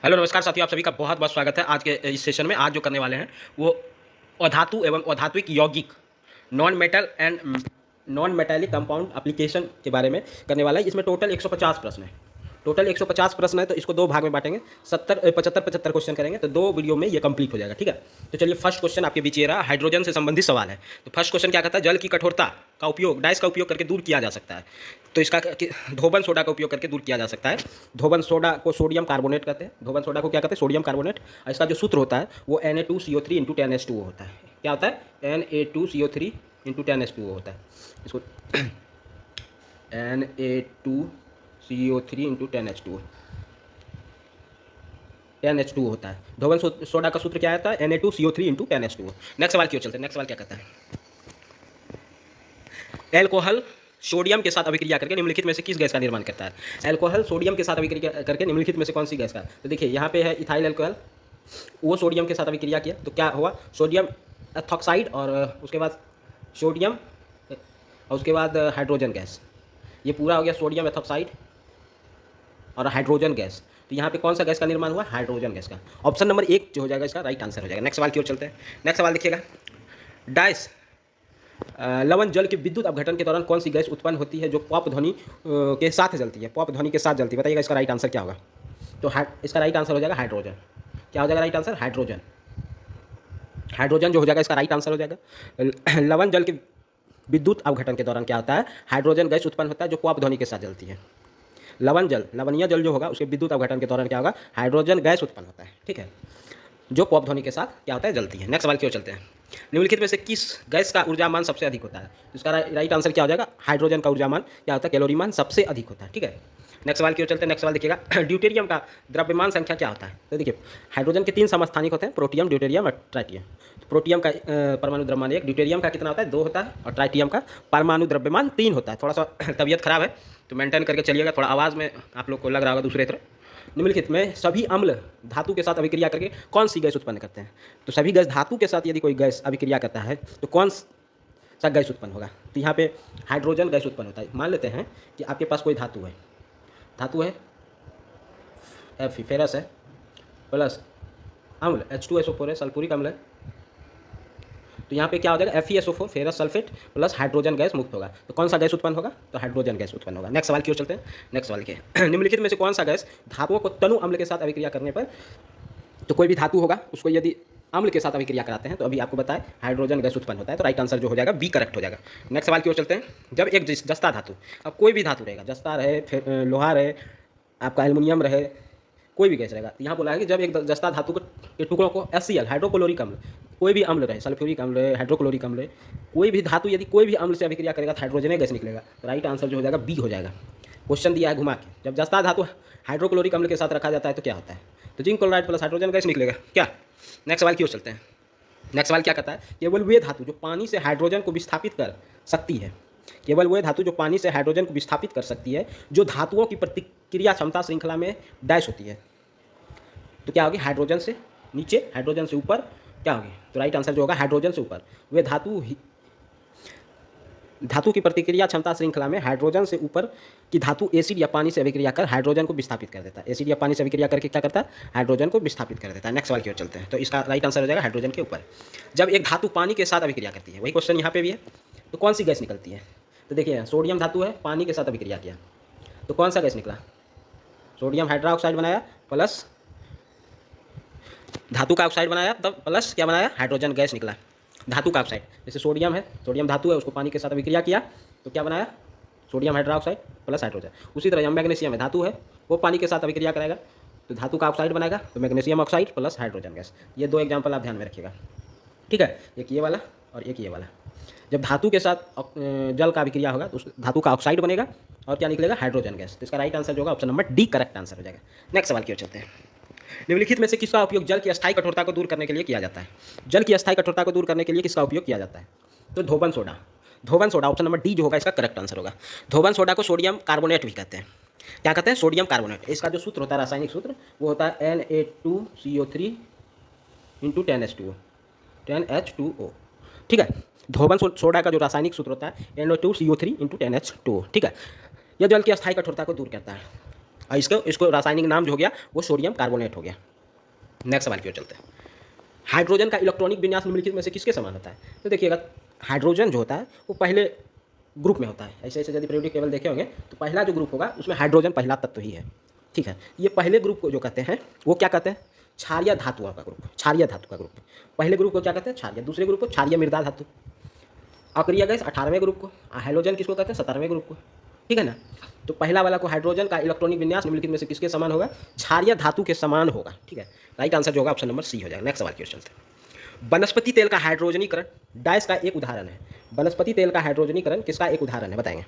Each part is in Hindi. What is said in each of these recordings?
हेलो नमस्कार साथियों, आप सभी का बहुत बहुत स्वागत है। आज के इस सेशन में आज जो करने वाले हैं वो अधातु एवं अधात्विक यौगिक non metal and non metallic compound application के बारे में करने वाला है। इसमें टोटल 150 प्रश्न है। टोटल 150 प्रश्न है, तो इसको दो भाग में बांटेंगे। 75 क्वेश्चन करेंगे, तो दो वीडियो में ये कंप्लीट हो जाएगा। ठीक है, तो चलिए फर्स्ट क्वेश्चन आपके बीच ये रहा, हाइड्रोजन से संबंधित सवाल है। तो फर्स्ट क्वेश्चन क्या कहता है, जल की कठोरता का उपयोग डाइस का उपयोग करके दूर किया जा सकता है। तो इसका धोबन सोडा का उपयोग करके दूर किया जा सकता है। धोबन सोडा को सोडियम कार्बोनेट कहते हैं। धोबन सोडा को क्या कहते हैं, सोडियम कार्बोनेट। और इसका जो सूत्र होता है वो Na2CO3 इंटू 10H2O होता है। क्या होता है, Na2CO3 इंटू 10H2O होता है। इसको Na2CO3 इंटू 10H2O होता है। धोबन सोडा का सूत्र क्या आता है, Na2CO3 इंटू 10H2O। नेक्स्ट सवाल की ओर चलते हैं। नेक्स्ट सवाल क्या कहता है, एल्कोहल सोडियम के साथ अभिक्रिया करके निम्नलिखित में से किस गैस का निर्माण करता है। एल्कोहल सोडियम के साथ अभिक्रिया करके निम्नलिखित में से कौन सी गैस का। तो देखिए यहाँ पे है इथाइल एल्कोहल, वो सोडियम के साथ अभिक्रिया किया तो क्या हुआ, सोडियम एथॉक्साइड और उसके बाद सोडियम और उसके बाद हाइड्रोजन गैस। ये पूरा हो गया सोडियम एथॉक्साइड और हाइड्रोजन गैस। तो यहाँ पे कौन सा गैस का निर्माण हुआ, हाइड्रोजन गैस का। ऑप्शन नंबर 1 जो हो जाएगा इसका राइट आंसर हो जाएगा। नेक्स्ट सवाल की ओर चलते हैं। नेक्स्ट सवाल देखिएगा, डाइस लवण जल के विद्युत अपघटन के दौरान कौन सी गैस उत्पन्न होती है जो पॉप ध्वनि के साथ जलती है। पॉप ध्वनि के साथ जलती है, बताइएगा इसका राइट आंसर क्या होगा। तो इसका राइट आंसर हो जाएगा हाइड्रोजन। क्या हो जाएगा राइट आंसर, हाइड्रोजन। हाइड्रोजन जो हो जाएगा इसका राइट आंसर हो जाएगा। लवण जल के विद्युत अपघटन के दौरान क्या होता है, हाइड्रोजन गैस उत्पन्न होता है जो पॉप ध्वनि के साथ जलती है। लवण जल, लवणीय जल जो होगा उसके विद्युत अपघटन के दौरान क्या होगा, हाइड्रोजन गैस उत्पन्न होता है। ठीक है, जो पॉप ध्वनि के साथ क्या होता है, जलती है। नेक्स्ट सवाल की ओर चलते हैं। निम्नलिखित में से किस गैस का ऊर्जा मान सबसे अधिक होता है। तो इसका राइट आंसर क्या हो जाएगा, हाइड्रोजन का ऊर्जा मान क्या होता है, कैलोरी मान सबसे अधिक होता है। ठीक है, नेक्स्ट सवाल की ओर चलते हैं। नेक्स्ट सवाल देखिएगा, ड्यूटेरियम का द्रव्यमान संख्या क्या होता है। तो देखिए हाइड्रोजन के 3 समस्थानिक होते हैं, प्रोटियम, ड्यूटेरियम और ट्राइटियम। तो प्रोटियम का परमाणु द्रव्यमान 1, ड्यूटेरियम का कितना होता है, 2 होता है, और ट्राइटियम का परमाणु द्रव्यमान 3 होता है। थोड़ा सा तबीयत खराब है तो मेंटेन करके चलिएगा, थोड़ा आवाज़ में आप लोग को लग रहा होगा दूसरे तरह। निम्नलिखित में सभी अम्ल धातु के साथ अभिक्रिया करके कौन सी गैस उत्पन्न करते हैं। तो सभी गैस धातु के साथ यदि कोई गैस अभिक्रिया करता है तो कौन सा गैस उत्पन्न होगा। तो यहाँ पे हाइड्रोजन गैस उत्पन्न होता है। मान लेते हैं कि आपके पास कोई धातु है, धातु है फेरस है, प्लस अम्ल H2SO4 है, सल्फ्यूरिक अम्ल है। तो यहाँ पे क्या हो जाएगा, FeSO4 ferrous sulphate plus hydrogen gas मुक्त होगा। तो कौन सा गैस उत्पन्न होगा, तो हाइड्रोजन गैस उत्पन्न होगा। नेक्स्ट सवाल की ओर चलते हैं। नेक्स्ट सवाल के निम्नलिखित में से कौन सा गैस धातुओं को तनु अम्ल के साथ अभिक्रिया करने पर, तो कोई भी धातु होगा उसको यदि अम्ल के साथ अभिक्रिया कराते हैं तो अभी आपको बताएं हाइड्रोजन गैस उत्पन्न होता है। तो राइट आंसर जो हो जाएगा बी करेक्ट हो जाएगा। नेक्स्ट सवाल की ओर चलते हैं। जब एक जस्ता धातु, अब कोई भी धातु रहेगा, जस्ता रहे, लोहा रहे, आपका एल्युमिनियम रहे, कोई भी गैस रहेगा। तो यहाँ बोला है कि जब एक जस्ता धातु के टुकड़ों को HCl हाइड्रोक्लोरिक अम्ल, कोई भी अम्ल रहे, सल्फ्यूरिक अम्ल रहे, हाइड्रोक्लोरिक अम्ल रहे, कोई भी धातु यदि कोई भी अम्ल से अभिक्रिया करेगा तो हाइड्रोजन गैस निकलेगा। तो राइट आंसर जो हो जाएगा बी हो जाएगा। क्वेश्चन दिया है घुमा के, जब जस्ता धातु हाइड्रोक्लोरिक अम्ल के साथ रखा जाता है तो क्या होता है, तो zinc chloride plus hydrogen gas निकलेगा क्या। नेक्स्ट सवाल की ओर चलते हैं। नेक्स्ट सवाल क्या कहता है, केवल वे धातु जो पानी से हाइड्रोजन को विस्थापित कर सकती है, केवल वह धातु जो पानी से हाइड्रोजन को विस्थापित कर सकती है जो धातुओं की प्रतिक्रिया क्षमता श्रृंखला में डैश होती है। तो क्या होगी, हाइड्रोजन से नीचे, हाइड्रोजन से ऊपर क्या होगी। तो राइट आंसर जो होगा हाइड्रोजन से ऊपर। वे धातु की प्रतिक्रिया क्षमता श्रृंखला में हाइड्रोजन से ऊपर की धातु एसिड या पानी से अभिक्रिया कर हाइड्रोजन को विस्थापित कर देता है। एसिड या पानी से अभिक्रिया करके क्या करता है, हाइड्रोजन को विस्थापित कर देता है। नेक्स्ट सवाल की ओर चलते हैं। तो इसका राइट आंसर हो जाएगा हाइड्रोजन के ऊपर। जब एक धातु पानी के साथ अभिक्रिया करती है, वही क्वेश्चन यहाँ पे भी है, तो कौन सी गैस निकलती है। तो देखिए सोडियम धातु है, पानी के साथ अभिक्रिया किया तो कौन सा गैस निकला, सोडियम हाइड्रोक्साइड बनाया प्लस धातु का ऑक्साइड बनाया, तब प्लस क्या बनाया, हाइड्रोजन गैस निकला। धातु का ऑक्साइड, जैसे सोडियम है, सोडियम धातु है, उसको पानी के साथ अभिक्रिया किया तो क्या बनाया, सोडियम हाइड्रोक्साइड प्लस हाइड्रोजन। उसी तरह मैग्नीशियम है, धातु है, वो पानी के साथ अभिक्रिया करेगा तो धातु का ऑक्साइड बनाएगा, तो magnesium oxide plus hydrogen gas. ये 2 एग्जाम्पल आप ध्यान में रखिएगा। ठीक है, एक ये वाला और एक ये वाला। जब धातु के साथ जल का अभिक्रिया होगा तो उस धातु का ऑक्साइड बनेगा और क्या निकलेगा, हाइड्रोजन गैस। तो इसका राइट आंसर जो होगा option number D correct answer हो जाएगा। नेक्स्ट सवाल की ओर चलते हैं। निम्नलिखित में से किसका उपयोग जल की अस्थायी कठोरता को दूर करने के लिए किया जाता है। जल की अस्थायी कठोरता को दूर करने के लिए किसका उपयोग किया जाता है, तो धोबन सोडा। धोबन सोडा ऑप्शन नंबर डी जो होगा इसका करेक्ट आंसर होगा। धोबन सोडा को सोडियम कार्बोनेट भी कहते हैं। क्या कहते हैं, सोडियम कार्बोनेट। इसका जो सूत्र होता है, रासायनिक सूत्र, वो होता है Na2CO3 इंटू 10H2O। ठीक है, धोबन सोडा का जो रासायनिक सूत्र होता है Na2CO3 इंटू 10H2O। ठीक है, यह जल की अस्थायी कठोरता को दूर करता है। और इसको इसको रासायनिक नाम जो हो गया वो सोडियम कार्बोनेट हो गया। नेक्स्ट सवाल की ओर चलते हैं। हाइड्रोजन का इलेक्ट्रॉनिक विन्यास निम्नलिखित में से किसके समान होता है? तो देखिएगा, हाइड्रोजन जो होता है वो पहले ग्रुप में होता है। ऐसे ऐसे यदि पीरियोडिक टेबल देखे होंगे तो पहला जो ग्रुप होगा उसमें हाइड्रोजन पहला तत्व ही है, ठीक है। ये पहले ग्रुप को जो कहते हैं वो क्या कहते हैं? क्षारीय धातुओं का ग्रुप, क्षारीय धातु का ग्रुप। पहले ग्रुप को क्या कहते हैं? क्षारीय। दूसरे ग्रुप को क्षारीय मृदा धातु। अक्रिय गैस 18वें ग्रुप को। हाइड्रोजन किसको कहते हैं? 17वें ग्रुप को, ठीक है ना। तो पहला वाला को हाइड्रोजन का इलेक्ट्रॉनिक विन्यास निम्नलिखित में से किसके समान होगा? क्षारीय धातु के समान होगा, ठीक है। राइट आंसर जो होगा ऑप्शन नंबर सी हो जाएगा। नेक्स्ट सवाल की ओर चलते हैं। वनस्पति तेल का हाइड्रोजनीकरण डाइस का एक उदाहरण है। वनस्पति तेल का हाइड्रोजनीकरण किसका एक उदाहरण है, बताएंगे?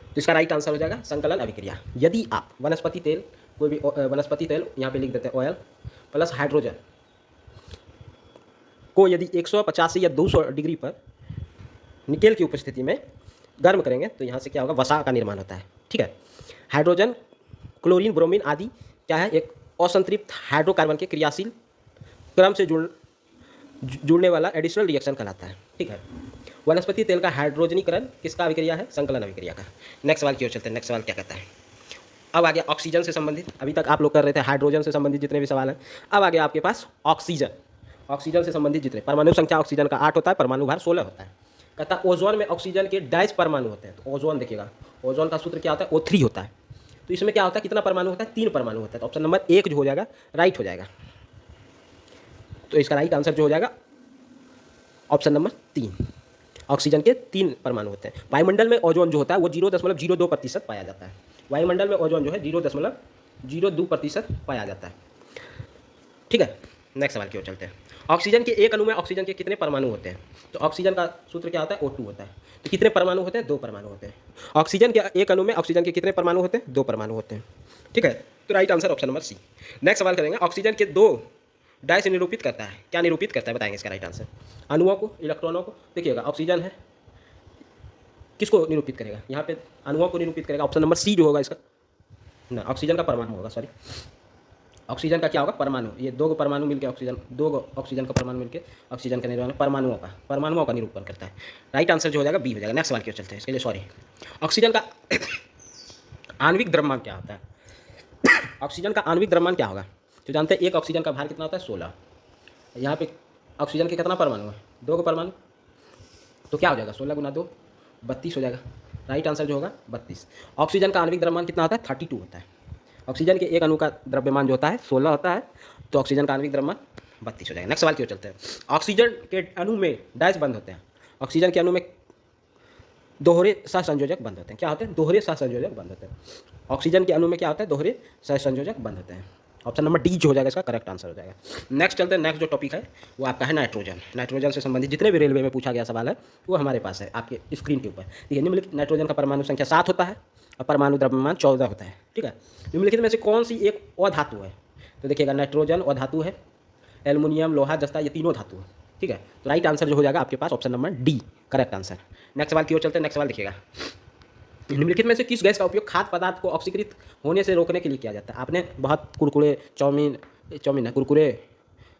तो इसका राइट आंसर हो जाएगा संकलन अभिक्रिया। यदि आप वनस्पति तेल, कोई भी वनस्पति तेल यहाँ पे लिख देते हैं ऑयल प्लस हाइड्रोजन को यदि 150 या 200 डिग्री पर निकेल की उपस्थिति में गर्म करेंगे तो यहाँ से क्या होगा? वसा का निर्माण होता है, ठीक है। हाइड्रोजन, क्लोरीन, ब्रोमीन आदि क्या है? एक असंतृप्त हाइड्रोकार्बन के क्रियाशील क्रम से जुड़ने वाला एडिशनल रिएक्शन कहलाता है, ठीक है। वनस्पति तेल का हाइड्रोजनीकरण किसका अभिक्रिया है? संकलन अभिक्रिया का। नेक्स्ट सवाल की ओर चलते हैं। नेक्स्ट सवाल क्या कहता है? अब आगे ऑक्सीजन से संबंधित, अभी तक आप लोग कर रहे थे हाइड्रोजन से संबंधित जितने भी सवाल हैं, अब आगे आपके पास ऑक्सीजन, ऑक्सीजन से संबंधित जितने परमाणु संख्या ऑक्सीजन का 8 होता है, परमाणु भार 16 होता है। कहता ओजोन में ऑक्सीजन के 22 परमाणु होते हैं। तो ओजोन देखिएगा, ओजोन का सूत्र क्या होता है? O3 होता है। तो इसमें क्या होता है? कितना परमाणु होता है? 3 परमाणु होता है। तो ऑप्शन नंबर 1 जो हो जाएगा राइट हो जाएगा। तो इसका राइट आंसर जो हो जाएगा ऑप्शन नंबर 3। ऑक्सीजन के 3 परमाणु होते हैं। वायुमंडल में ओजोन जो होता है वो 0.02% पाया जाता है। वायुमंडल में ओजोन जो है 0.02% पाया जाता है, ठीक है। नेक्स्ट सवाल की ओर चलते हैं। ऑक्सीजन के एक अणु में ऑक्सीजन के कितने परमाणु होते हैं? तो ऑक्सीजन का सूत्र क्या होता है? O2 होता है। तो कितने परमाणु होते हैं? 2 परमाणु होते हैं। ऑक्सीजन के एक अणु में ऑक्सीजन के कितने परमाणु होते हैं? 2 परमाणु होते हैं, ठीक है। तो right answer option number C. Next सवाल करेंगे। ऑक्सीजन के 2 डाई से निरूपित करता है, क्या निरूपित करता है, बताएंगे इसका राइट आंसर? अणुओं को, इलेक्ट्रॉनों को। देखिएगा ऑक्सीजन है, किसको निरूपित करेगा? यहाँ पे अणुओं को निरूपित करेगा। ऑप्शन नंबर सी जो होगा इसका ना, ऑक्सीजन का परमाणु होगा, सॉरी, ऑक्सीजन का क्या होगा? परमाणु। ये 2 परमाणु मिलकर ऑक्सीजन, 2 ऑक्सीजन का परमाणु मिलकर ऑक्सीजन का निर्माण, परमाणुओं का निरूपण करता है। राइट आंसर जो हो जाएगा बी हो जाएगा। नेक्स्ट सवाल की ओर चलते हैं। इसके लिए सॉरी, ऑक्सीजन का आणविक द्रव्यमान क्या होता है? ऑक्सीजन का आणविक द्रव्यमान क्या होगा? तो जानते हैं एक ऑक्सीजन का भार कितना होता है? 16। यहाँ पे ऑक्सीजन के कितना परमाणु है? 2 परमाणु। तो क्या हो जाएगा? 16 × 2 32 हो जाएगा। राइट आंसर जो होगा 32। ऑक्सीजन का आणविक द्रव्यमान कितना होता है? 32 होता है। ऑक्सीजन के एक अणु का द्रव्यमान जो होता है 16 होता है, तो ऑक्सीजन का आणविक द्रव्यमान 32 हो जाएगा। नेक्स्ट सवाल की ओर चलते हैं। ऑक्सीजन के अणु में डाइस बंद होते हैं। ऑक्सीजन के अणु में दोहरे सहसंयोजक बंद होते हैं। क्या होते हैं? दोहरे सहसंयोजक बंद होते हैं। ऑक्सीजन के अणु में क्या होता है? दोहरे सहसंयोजक बंद होते हैं। ऑप्शन नंबर डी जो हो जाएगा इसका करेक्ट आंसर हो जाएगा। नेक्स्ट चलते हैं। नेक्स्ट जो टॉपिक है वो आपका है नाइट्रोजन। नाइट्रोजन से संबंधित जितने भी रेलवे में पूछा गया सवाल है वो हमारे पास है आपके स्क्रीन के ऊपर। देखिए, निम्नलिखित नाइट्रोजन का परमाणु संख्या 7 होता है और परमाणु द्रव्यमान 14 होता है, ठीक है। निम्नलिखित में से कौन सी एक अधातु है? तो देखिएगा, नाइट्रोजन अधातु है, एल्युमिनियम, लोहा, जस्ता, ये तीनों धातु है, ठीक है। तो राइट आंसर जो हो जाएगा आपके पास option number D correct answer. Next सवाल की ओर चलते हैं। नेक्स्ट सवाल देखिएगा, निम्नलिखित में से किस गैस का उपयोग खाद्य पदार्थ को ऑक्सीकृत होने से रोकने के लिए किया जाता है? आपने बहुत कुरकुरे, चाउमीन है, कुरकुरे,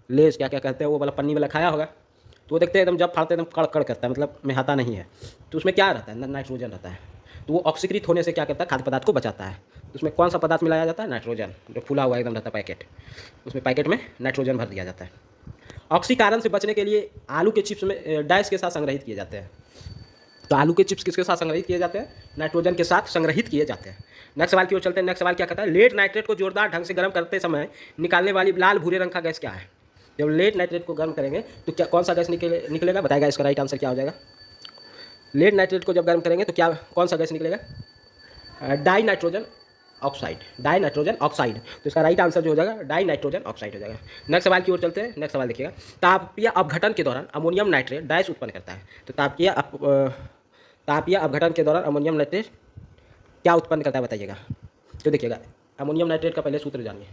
लेस, क्या क्या कहते हैं वो वाला पन्नी वाला खाया होगा, तो वो देखते हैं एकदम जब फाड़ते एकदम कड़ कड़ करता है, मतलब में आता नहीं है। तो उसमें क्या रहता है? नाइट्रोजन रहता है। तो वो ऑक्सीकृत होने से क्या करता है? खाद्य पदार्थ को बचाता है। तो उसमें कौन सा पदार्थ मिलाया जाता है? नाइट्रोजन, जो फूला हुआ एकदम रहता है पैकेट, उसमें पैकेट में नाइट्रोजन भर दिया जाता है। ऑक्सीकरण से बचने के लिए आलू के चिप्स में डाइस के साथ संग्रहित किए जाते हैं। तो आलू के चिप्स किसके साथ संग्रहित किए जाते हैं? नाइट्रोजन के साथ संग्रहित किए जाते हैं। नेक्स्ट सवाल की ओर चलते हैं। नेक्स्ट सवाल क्या कहता है? लेड नाइट्रेट को जोरदार ढंग से गर्म करते समय निकालने वाली लाल भूरे रंग का गैस क्या है? जब लेड नाइट्रेट को गर्म करेंगे तो क्या कौन सा गैस निकलेगा? बताएगा इसका राइट आंसर क्या हो जाएगा? लेड नाइट्रेट को जब गर्म करेंगे तो क्या कौन सा गैस निकलेगा? Die nitrogen oxide, die nitrogen oxide. तो इसका राइट आंसर जो हो जाएगा डाई नाइट्रोजन ऑक्साइड हो जाएगा। नेक्स्ट सवाल की ओर चलते हैं। नेक्स्ट सवाल देखिएगा, तापीय अपघटन के दौरान अमोनियम नाइट्रेट डाइस उत्पन्न करता है। तो तापीय अपघटन के दौरान अमोनियम नाइट्रेट क्या उत्पन्न करता है बताइएगा? तो देखिएगा, अमोनियम नाइट्रेट का पहले सूत्र जानिए,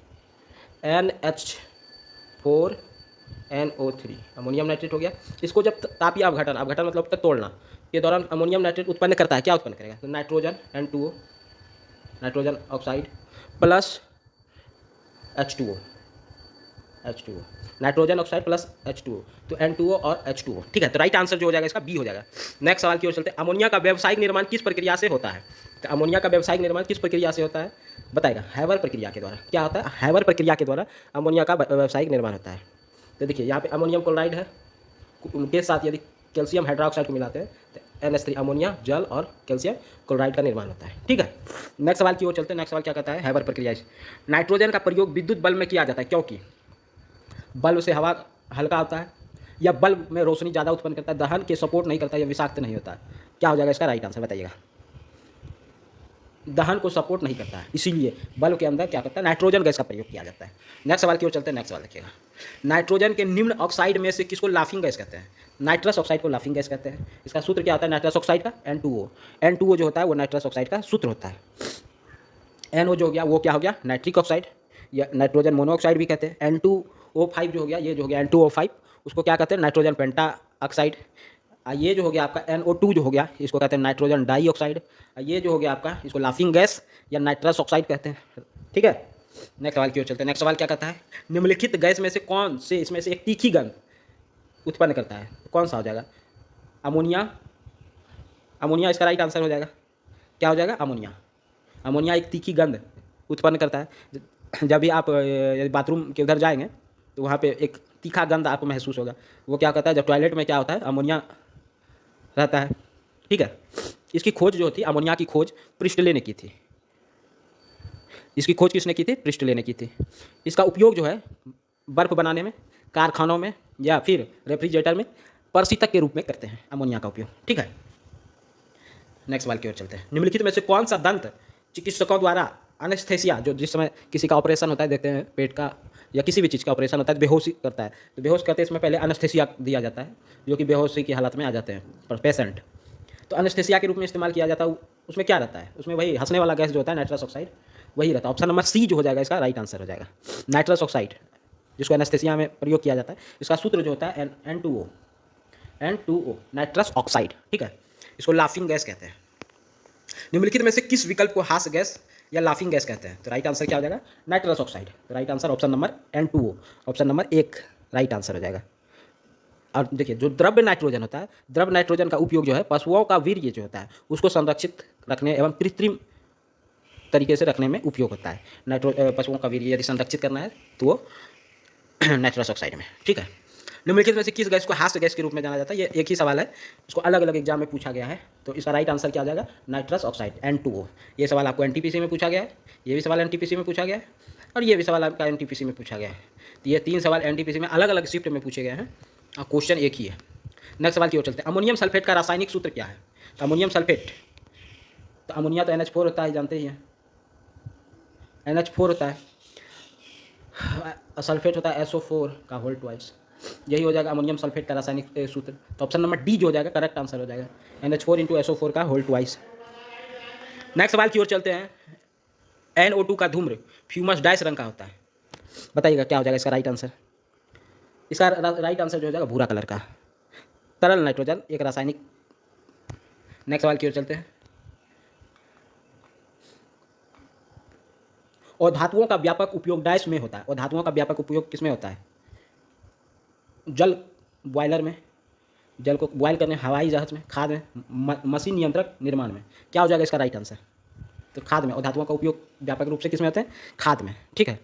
NH4NO3 अमोनियम नाइट्रेट हो गया। इसको जब तापीय अपघटन, अपघटन मतलब तक तोड़ना के दौरान अमोनियम नाइट्रेट उत्पन्न करता है, क्या उत्पन्न करेगा? तो nitrogen N2O, nitrogen oxide plus H2O, nitrogen oxide plus H2O, तो N2O और H2O, ठीक है। तो राइट आंसर जो हो जाएगा इसका बी हो जाएगा। नेक्स्ट सवाल की ओर चलते हैं। अमोनिया का व्यावसायिक निर्माण किस प्रक्रिया से होता है? तो अमोनिया का व्यावसायिक निर्माण किस प्रक्रिया से होता है, बताएगा, हैबर प्रक्रिया के द्वारा। क्या होता है, हैबर प्रक्रिया के द्वारा अमोनिया का व्यावसायिक निर्माण होता है। तो देखिए यहाँ पे अमोनियम क्लोराइड है, उनके साथ यदि कैल्शियम हाइड्रोक्साइड को मिलाते हैं तो NH3 अमोनिया, जल और कैल्शियम क्लोराइड का निर्माण होता है। ठीक है, नेक्स्ट सवाल की ओर चलते हैं। नेक्स्ट सवाल क्या कहता है, हैबर प्रक्रिया से नाइट्रोजन का प्रयोग विद्युत बल्ब में किया जाता है, क्योंकि बल्ब से हवा हल्का होता है, या बल्ब में रोशनी ज़्यादा उत्पन्न करता है, दहन के सपोर्ट नहीं करता, या विषाक्त नहीं होता है। क्या हो जाएगा इसका राइट आंसर, बताइएगा। दहन को सपोर्ट नहीं करता है, इसीलिए बल्ब के अंदर क्या करता है, नाइट्रोजन गैस का प्रयोग किया जाता है। नेक्स्ट सवाल की ओर चलते हैं। नेक्स्ट सवाल देखिएगा, नाइट्रोजन के निम्न ऑक्साइड में से किसको लाफिंग गैस कहते हैं, नाइट्रस ऑक्साइड को लाफिंग गैस कहते हैं। इसका सूत्र क्या होता है नाइट्रस ऑक्साइड का, N2O। N2O जो होता है वो नाइट्रस ऑक्साइड का सूत्र होता है। NO जो हो गया वो क्या हो गया, नाइट्रिक ऑक्साइड या नाइट्रोजन मोनोऑक्साइड भी कहते हैं। N2O5 जो हो गया, ये जो हो गया N2O5, उसको क्या कहते हैं, नाइट्रोजन पेंटा ऑक्साइड। ये जो हो गया आपका NO2 जो हो गया, इसको कहते हैं नाइट्रोजन डाई ऑक्साइड। ये जो हो गया आपका, इसको लाफिंग गैस या नाइट्रस ऑक्साइड कहते हैं। ठीक है, नेक्स्ट सवाल की ओर चलते हैं। नेक्स्ट सवाल क्या कहता है, निम्नलिखित गैस में से कौन से इसमें से एक तीखी गंध उत्पन्न करता है, कौन सा हो जाएगा, अमोनिया। अमोनिया इसका राइट आंसर हो जाएगा। क्या हो जाएगा, अमोनिया। अमोनिया एक तीखी गंध उत्पन्न करता है। जब भी आप बाथरूम के उधर जाएंगे तो वहाँ पे एक तीखा गंध आपको महसूस होगा। वो क्या कहता है, जब टॉयलेट में क्या होता है, अमोनिया रहता है। ठीक है, इसकी खोज जो थी, अमोनिया की खोज प्रिस्टले ने की थी। इसकी खोज किसने की थी, प्रिस्टले ने की थी। इसका उपयोग जो है बर्फ़ बनाने में, कारखानों में, या फिर रेफ्रिजरेटर में परशीतक के रूप में करते हैं अमोनिया का उपयोग। ठीक है, नेक्स्ट सवाल की ओर चलते हैं। निम्नलिखित में से कौन सा दंत चिकित्सकों द्वारा एनेस्थेसिया, जो जिस समय किसी का ऑपरेशन होता है, देखते हैं पेट का या किसी भी चीज़ का ऑपरेशन होता है, बेहोशी करता है, तो बेहोश करते इसमें पहले एनेस्थेसिया दिया जाता है, जो कि बेहोशी की हालत में आ जाते हैं पेशेंट। तो एनेस्थेसिया के रूप में इस्तेमाल किया जाता है। उसमें क्या रहता है, उसमें वही हंसने वाला गैस जो होता है, नाइट्रस ऑक्साइड, वही रहता है। ऑप्शन नंबर C जो हो जाएगा इसका राइट आंसर हो जाएगा, नाइट्रस ऑक्साइड, जिसको एनेस्थेसिया में प्रयोग किया जाता है। इसका सूत्र जो होता है N2O, नाइट्रस ऑक्साइड। ठीक है, इसको लाफिंग गैस कहते हैं। निम्नलिखित में से किस विकल्प को हास्य गैस या लाफिंग गैस कहते हैं, तो राइट आंसर क्या हो जाएगा, नाइट्रस ऑक्साइड। तो right answer option number N2O, option number 1 right answer हो जाएगा। और देखिए, जो द्रव्य नाइट्रोजन होता है, द्रव्य नाइट्रोजन का उपयोग जो है पशुओं का वीर्य जो होता है उसको संरक्षित रखने एवं कृत्रिम तरीके से रखने में उपयोग होता है। पशुओं का वीर्य यदि संरक्षित करना है तो वो नाइट्रस ऑक्साइड में। ठीक है, निम्नलिखित में से किस गैस को हास्य गैस के रूप में जाना जाता है, ये एक ही सवाल है, इसको अलग अलग एग्जाम में पूछा गया है। तो इसका राइट आंसर क्या आ जाएगा, नाइट्रस ऑक्साइड, N2O। ये सवाल आपको NTPC में पूछा गया है, ये भी सवाल NTPC में पूछा गया है, और ये भी सवाल आपका NTPC में पूछा गया है। तो ये 3 सवाल NTPC में अलग अलग शिफ्ट में पूछे गए हैं और क्वेश्चन एक ही है। नेक्स्ट सवाल की ओर चलते हैं। अमोनियम सल्फेट का रासायनिक सूत्र क्या है, तो अमोनियम सल्फेट, तो अमोनिया तो NH4 होता है, जानते ही हैं, NH4 होता है, सल्फेट होता है SO4 का होल ट्वाइस। यही हो जाएगा अमोनियम सल्फेट का रासायनिक सूत्र। तो ऑप्शन नंबर D जो हो जाएगा करेक्ट आंसर हो जाएगा, NH4 × SO4 का होल ट्वाइस। नेक्स्ट सवाल की ओर चलते हैं। NO2 का धूम्र फ्यूमस डैश रंग का होता है, बताइएगा क्या हो जाएगा इसका राइट आंसर। इसका राइट आंसर जो हो जाएगा भूरा कलर का, तरल नाइट्रोजन एक रासायनिक। नेक्स्ट सवाल की ओर चलते हैं। और धातुओं का व्यापक उपयोग डैश में होता है, और धातुओं का व्यापक उपयोग किस में होता है, जल बॉयलर में, जल को बॉयल करने, हवाई जहाज में, खाद में, मशीन नियंत्रक निर्माण में। क्या हो जाएगा इसका राइट आंसर, तो खाद में। और धातुओं का उपयोग व्यापक रूप से किस में होते हैं, खाद में। ठीक है,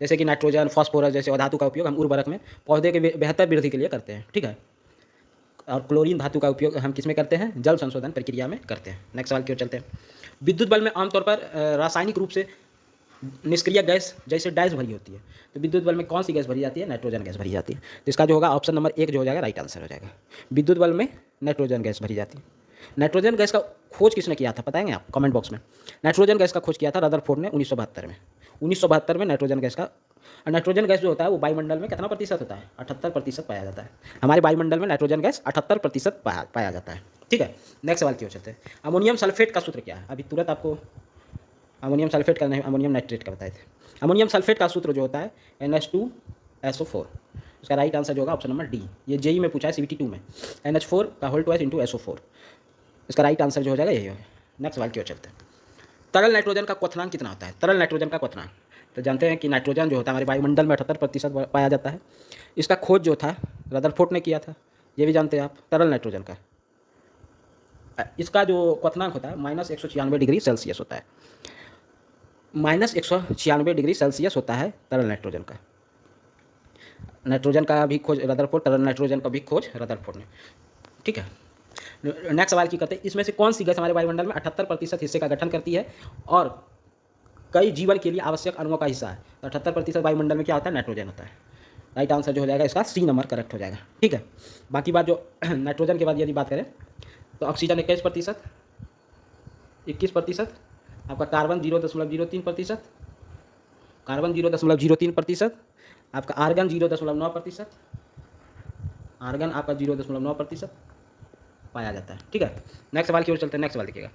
जैसे कि नाइट्रोजन, फास्फोरस जैसे और धातु का उपयोग हम उर्वरक में पौधे के बेहतर वृद्धि के लिए करते हैं। ठीक है, और क्लोरीन धातु का उपयोग हम किस में करते हैं, जल संशोधन प्रक्रिया में करते हैं। नेक्स्ट सवाल की ओर चलते हैं। विद्युत बल्ब में आमतौर पर रासायनिक रूप से निष्क्रिय गैस जैसे डैश भरी होती है, तो विद्युत बल्ब में कौन सी गैस भरी जाती है, नाइट्रोजन गैस भरी जाती है। तो इसका जो होगा ऑप्शन नंबर 1 जो हो जाएगा राइट आंसर हो जाएगा, विद्युत बल्ब में नाइट्रोजन गैस भरी जाती है। नाइट्रोजन गैस का खोज किसने किया था, बताएंगे आप कमेंट बॉक्स में। नाइट्रोजन गैस का खोज किया था रदरफोर्ड ने 1972 में। 1972 में नाइट्रोजन गैस का, नाइट्रोजन गैस जो होता है वो वायुमंडल में कितना प्रतिशत होता है, 78% पाया जाता है। हमारे वायुमंडल में नाइट्रोजन गैस 78% पाया जाता है। ठीक है, नेक्स्ट सवाल की ओर चलते हैं। अमोनियम सल्फेट का सूत्र क्या है, अभी तुरंत आपको अमोनियम सल्फेट का नहीं, अमोनियम नाइट्रेट का बताए थे। अमोनियम सल्फेट का सूत्र जो होता है NH2SO4। इसका राइट आंसर जो होगा ऑप्शन नंबर D। ये JEE में पूछा है, CBT 2 में, NH4 का होल ट्वाइस × SO4। इसका राइट आंसर जो हो जाएगा यही है। नेक्स्ट सवाल की ओर चलते हैं। तरल नाइट्रोजन का क्वथनांक कितना होता है, तरल नाइट्रोजन का क्वथनांक, तो जानते हैं कि नाइट्रोजन जो होता है हमारे वायुमंडल में 78% पाया जाता है। इसका खोज जो था रदरफोर्ड ने किया था, ये भी जानते हैं आप, तरल नाइट्रोजन का। इसका जो क्वथनांक होता है -196 डिग्री सेल्सियस होता है। -196 डिग्री सेल्सियस होता है तरल नाइट्रोजन का। नाइट्रोजन का भी खोज रदरफोर्ड, तरल नाइट्रोजन का भी खोज रदरफोर्ड ने। ठीक है, नेक्स्ट सवाल की करते हैं, इसमें से कौन सी गैस हमारे वायुमंडल में 78% हिस्से का गठन करती है और कई जीवन के लिए आवश्यक अणुओं का हिस्सा है? तो 78% वायुमंडल में क्या होता है? नाइट्रोजन होता है। राइट आंसर जो हो जाएगा इसका सी नंबर करेक्ट हो जाएगा। ठीक है, बाकी बात जो नाइट्रोजन के बाद यदि बात करें तो ऑक्सीजन 21%, 21%, आपका कार्बन 0.03%, कार्बन 0.03%, आपका आर्गन 0.9%, आर्गन आपका 0.9% पाया जाता है। ठीक है, नेक्स्ट सवाल की ओर चलते हैं। नेक्स्ट सवाल देखिएगा,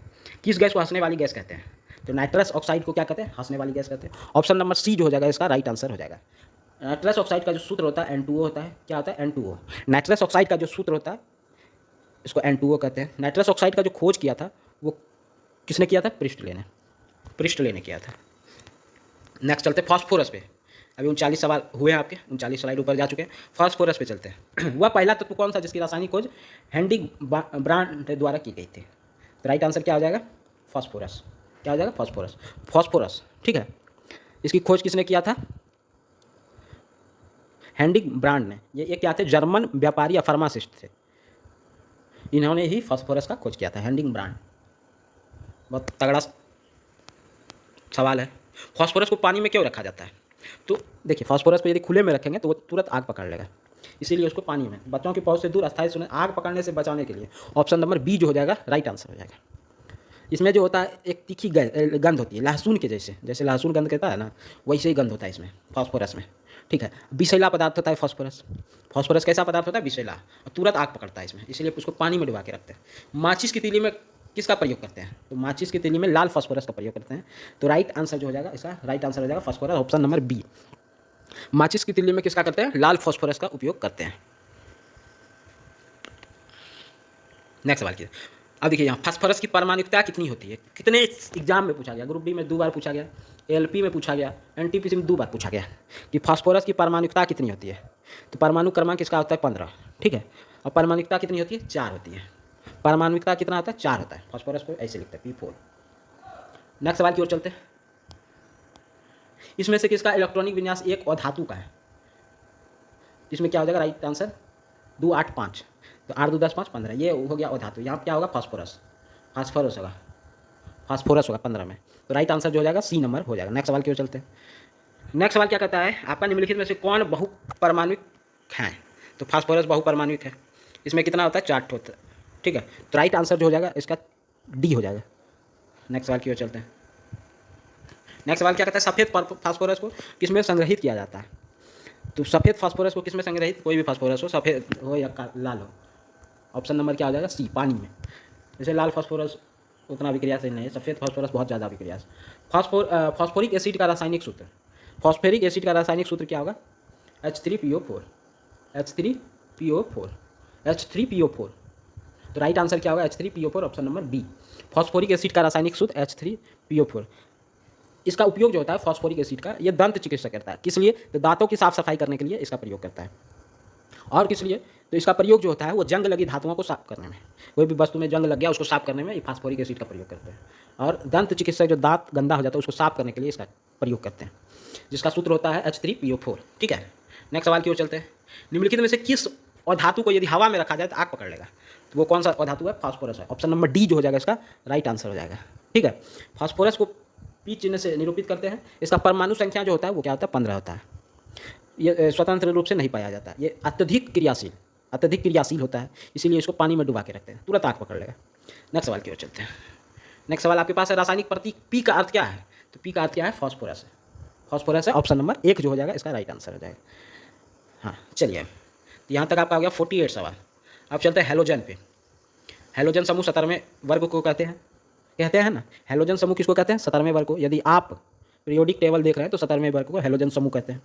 किस गैस को हंसने वाली गैस कहते हैं? तो नाइट्रस ऑक्साइड को क्या कहते हैं? हंसने वाली गैस कहते हैं। ऑप्शन नंबर सी जो हो जाएगा इसका राइट आंसर हो जाएगा। नाइट्रस ऑक्साइड का जो सूत्र होता है N2O होता है। क्या होता है? N2O। नाइट्रस ऑक्साइड का जो सूत्र होता है इसको N2O कहते हैं। नाइट्रस ऑक्साइड का जो खोज किया था वो किसने किया था? प्रिस्टले ने किया था। नेक्स्ट चलते हैं फॉस्फोरस पे। अभी 39 सवाल हुए हैं आपके, 39 स्लाइड ऊपर जा चुके हैं। फॉस्फोरस पे चलते हैं। वह पहला तत्व कौन सा जिसकी रासायनिक खोज हेंडिंग ब्रांड द्वारा की गई थी? तो राइट आंसर क्या हो जाएगा? फॉस्फोरस। क्या हो जाएगा? फॉस्फोरस। फॉस्फोरस, ठीक है, इसकी खोज किसने किया था? हेंडिंग ब्रांड ने। ये क्या थे? जर्मन व्यापारी या फार्मासिस्ट थे, इन्होंने ही फॉस्फोरस का खोज किया था। हेंडिंग ब्रांड। बहुत तगड़ा सवाल है। फॉस्फोरस को पानी में क्यों रखा जाता है? तो देखिए, फॉस्फोरस को यदि खुले में रखेंगे तो वो तुरंत आग पकड़ लेगा, इसीलिए उसको पानी में, बच्चों की पहुंच से दूर अस्थायी सुने आग पकड़ने से बचाने के लिए। ऑप्शन नंबर बी जो हो जाएगा राइट आंसर हो जाएगा। इसमें जो होता है एक तीखी गंध होती है, लहसुन के जैसे, जैसे लहसुन गंध कहता है ना, वैसे ही गंध होता है इसमें फॉस्फोरस में। ठीक है, विषैला पदार्थ होता है फॉस्फोरस। फॉस्फोरस कैसा पदार्थ होता है? विषैला, और तुरंत आग पकड़ता है इसमें, इसलिए उसको पानी में डुबा के रखते हैं। माचिस की तीली में किसका प्रयोग करते हैं? तो माचिस की तीली में लाल फॉस्फोरस का प्रयोग करते हैं। तो राइट आंसर जो हो जाएगा इसका राइट आंसर हो जाएगा फॉस्फोरस, ऑप्शन नंबर बी। माचिस की तीली में किसका करते हैं? लाल फॉस्फोरस का उपयोग करते हैं। नेक्स्ट सवाल की, अब देखिए यहाँ फास्फोरस की परमाणुकता कितनी होती है? कितने एग्जाम में पूछा गया, ग्रुप डी में 2 बार पूछा गया, एलपी में पूछा गया, एनटीपीसी में 2 बार पूछा गया कि फास्फोरस की परमाणुकता कितनी होती है। तो परमाणु क्रमांक किसका होता है? 15। ठीक है, और परमाणुकता कितनी होती है? 4 होती है। परमाणुकता कितना होता है? 4 होता है। फास्फोरस को ऐसे लिखते हैं P4। नेक्स्ट सवाल की ओर चलते हैं। इसमें से किसका इलेक्ट्रॉनिक विन्यास एक अधातु का है? इसमें क्या हो जाएगा राइट आंसर? 2 8 5। तो 8 2 10 5 15, ये हो गया अधातु। यहाँ क्या होगा? फास्फोरस। फास्फोरस होगा, फास्फोरस होगा 15 में। तो राइट आंसर जो हो जाएगा सी नंबर हो जाएगा। नेक्स्ट सवाल की ओर चलते हैं। नेक्स्ट सवाल क्या कहता है? आपका निम्नलिखित में से कौन बहुपरमाणुक है? तो फास्फोरस बहुपरमाणुक है। इसमें कितना होता है? 4 होता है। ठीक है, तो राइट आंसर जो हो जाएगा इसका डी हो जाएगा। नेक्स्ट सवाल की ओर चलते हैं। नेक्स्ट सवाल क्या कहता है? सफ़ेद फास्फोरस को किसमें संग्रहित किया जाता है? तो सफ़ेद फास्फोरस को किसमें संग्रहित? कोई भी फास्फोरस हो, सफ़ेद हो या लाल हो। ऑप्शन नंबर क्या हो जाएगा? सी, पानी में। जैसे लाल फास्फोरस उतना विक्रियाशील नहीं है, सफ़ेद फास्फोरस बहुत ज़्यादा विक्रियाशील। फास्फोरिक एसिड का रासायनिक सूत्र, फॉस्फेरिक एसिड का रासायनिक सूत्र क्या होगा? H3PO4, H3PO4, H3PO4। तो राइट आंसर क्या होगा? H3PO4, option number B. Phosphoric acid का रासायनिक सूत्र H3PO4। इसका उपयोग जो होता है फॉस्फोरिक एसिड का, ये दंत चिकित्सा करता है। किस लिए? तो दांतों की साफ सफाई करने के लिए इसका प्रयोग करता है। और किस लिए? तो इसका प्रयोग जो होता है वो जंग लगी धातुओं को साफ करने में, कोई भी वस्तु में जंग लग गया उसको साफ करने में ये फास्फोरिक एसिड का प्रयोग करते हैं। और दंत चिकित्सक जो दांत गंदा हो जाता है उसको साफ करने के लिए इसका प्रयोग करते हैं, जिसका सूत्र होता है H3PO4। ठीक है, नेक्स्ट सवाल की ओर चलते हैं। निम्नलिखित में से किस अधातु को यदि हवा में रखा जाए तो आग पकड़ लेगा? तो वो कौन सा अधातु है? फास्फोरस है। ऑप्शन नंबर डी जो हो जाएगा इसका राइट आंसर हो जाएगा। ठीक है, फास्फोरस को पी चिन्ह से निरूपित करते हैं। इसका परमाणु संख्या जो होता है वो क्या होता है? 15 होता है। ये स्वतंत्र रूप से नहीं पाया जाता, ये अत्यधिक क्रियाशील होता है, इसीलिए इसको पानी में डुबा के रखते हैं, तुरंत आग पकड़ लेगा। नेक्स्ट सवाल की ओर चलते हैं। नेक्स्ट सवाल आपके पास है, रासायनिक प्रतीक पी का अर्थ क्या है? तो पी का अर्थ क्या है? फॉस्फोरस है। फॉस्फोरस है, ऑप्शन नंबर 1 जो हो जाएगा इसका राइट आंसर हो जाएगा। हाँ चलिए, तो यहाँ तक आपका हो गया 48 सवाल। अब चलते हैं हेलोजन पे। हेलोजन समूह 17वें वर्ग को कहते हैं ना। हेलोजन समूह किसको कहते हैं? 17वें वर्ग को। यदि आप पीरियोडिक टेबल देख रहे हैं तो 17वें वर्ग को हेलोजन समूह कहते हैं।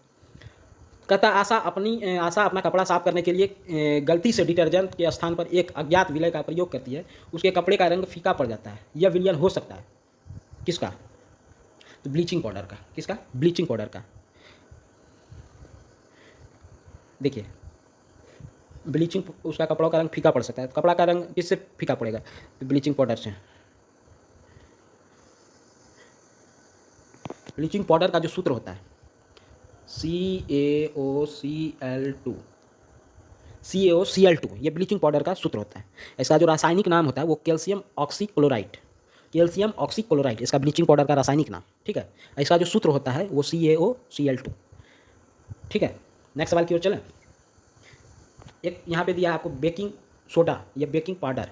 कहता आशा अपना कपड़ा साफ करने के लिए गलती से डिटर्जेंट के स्थान पर एक अज्ञात विलय का प्रयोग करती है। उसके कपड़े का रंग फीका पड़ जाता है। यह विलयन हो सकता है किसका? तो ब्लीचिंग पाउडर का। किसका? ब्लीचिंग पाउडर का। देखिए ब्लीचिंग, उसका कपड़ों का रंग फीका पड़ सकता है। कपड़ा का रंग किससे फीका पड़ेगा? तो ब्लीचिंग पाउडर से। ब्लीचिंग पाउडर का जो सूत्र होता है CaOCl2, CaOCl2, ये ब्लीचिंग पाउडर का सूत्र होता है। इसका जो रासायनिक नाम होता है वो कैल्शियम ऑक्सीक्लोराइड, कैल्शियम ऑक्सीक्लोराइड इसका ब्लीचिंग पाउडर का रासायनिक नाम। ठीक है, इसका जो सूत्र होता है वो CaOCl2। ठीक है, नेक्स्ट सवाल की ओर चलें। एक यहाँ पे दिया है आपको बेकिंग सोडा या बेकिंग पाउडर,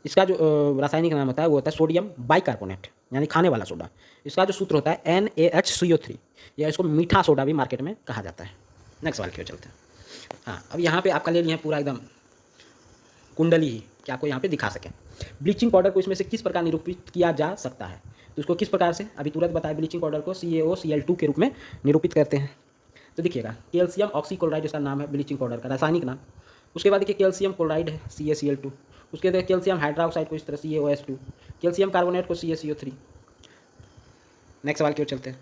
इसका जो रासायनिक नाम होता है वो होता है सोडियम बाइकार्बोनेट, यानी खाने वाला सोडा। इसका जो सूत्र होता है NaHCO3, या इसको मीठा सोडा भी मार्केट में कहा जाता है। नेक्स्ट सवाल की ओर चलते हैं। हाँ, अब यहाँ पे आपका ले लिए हैं पूरा एकदम कुंडली ही कि आपको यहाँ पे दिखा सकें। ब्लीचिंग पाउडर को इसमें से किस प्रकार निरूपित किया जा सकता है? तो उसको किस प्रकार से, अभी तुरंत बताया, ब्लीचिंग पाउडर को CaOCl2 के रूप में निरूपित करते हैं। तो देखिएगा, कैल्शियम ऑक्सीक्लोराइड इसका नाम है ब्लीचिंग पाउडर का रासायनिक नाम। उसके बाद देखिए कैल्शियम क्लोराइड है CaCl2, उसके बाद कैल्शियम हाइड्रोक्साइड को इस तरह CaOH2, कैल्शियम कार्बोनेट को CaCO3। नेक्स्ट सवाल की ओर चलते हैं।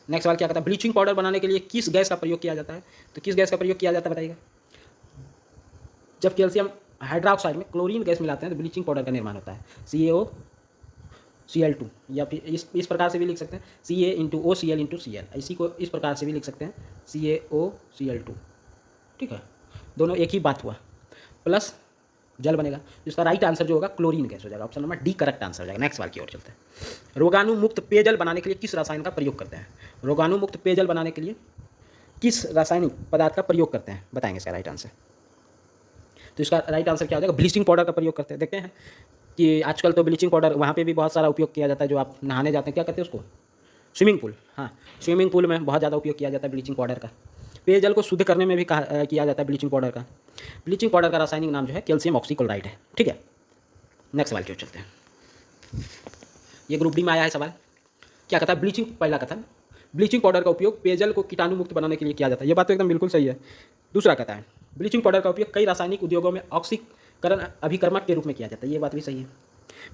नेक्स्ट सवाल क्या कहता है, ब्लीचिंग पाउडर बनाने के लिए किस गैस का प्रयोग किया जाता है? तो किस गैस का प्रयोग किया जाता है बताइएगा। जब कैल्शियम हाइड्रोक्साइड में क्लोरीन गैस मिलाते हैं तो ब्लीचिंग पाउडर का निर्माण होता है CaOCl2, या फिर इस प्रकार से भी लिख सकते हैं CaOCl/Cl, इसी को इस प्रकार से भी लिख सकते हैं CaOCl2। ठीक है, दोनों एक ही बात हुआ, प्लस जल बनेगा। इसका राइट आंसर जो होगा क्लोरीन गैस हो जाएगा। Option number D correct answer हो जाएगा। नेक्स्ट सवाल की ओर चलते हैं। रोगाणु मुक्त पेयजल बनाने के लिए किस रसायन का प्रयोग करते हैं? रोगाणु मुक्त पेयजल बनाने के लिए किस रासायनिक पदार्थ का प्रयोग करते हैं, बताएंगे इसका राइट आंसर। तो इसका राइट आंसर क्या हो जाएगा, ब्लीचिंग पाउडर का प्रयोग करते हैं। देखते हैं कि आजकल तो ब्लीचिंग पाउडर वहाँ पे भी बहुत सारा उपयोग किया जाता है, जो आप नहाने जाते हैं क्या कहते हैं उसको, स्विमिंग पूल। हाँ, स्विमिंग पूल में बहुत ज़्यादा उपयोग किया जाता है ब्लीचिंग पाउडर का। पेयजल को शुद्ध करने में भी किया जाता है ब्लीचिंग पाउडर का। ब्लीचिंग पाउडर का रासायनिक नाम जो है कैल्शियम ऑक्सीक्लोराइड है। ठीक है, नेक्स्ट सवाल की ओर चलते हैं। ये ग्रुप डी में आया है सवाल, क्या कहता है ब्लीचिंग, पहला कथन, ब्लीचिंग पाउडर का उपयोग पेयजल को कीटाणु मुक्त बनाने के लिए किया जाता है। ये बात तो एकदम बिल्कुल सही है। दूसरा कहता है ब्लीचिंग पाउडर का उपयोग कई रासायनिक उद्योगों में ऑक्सीकरण अभिकर्मक के रूप में किया जाता है। ये बात भी सही है।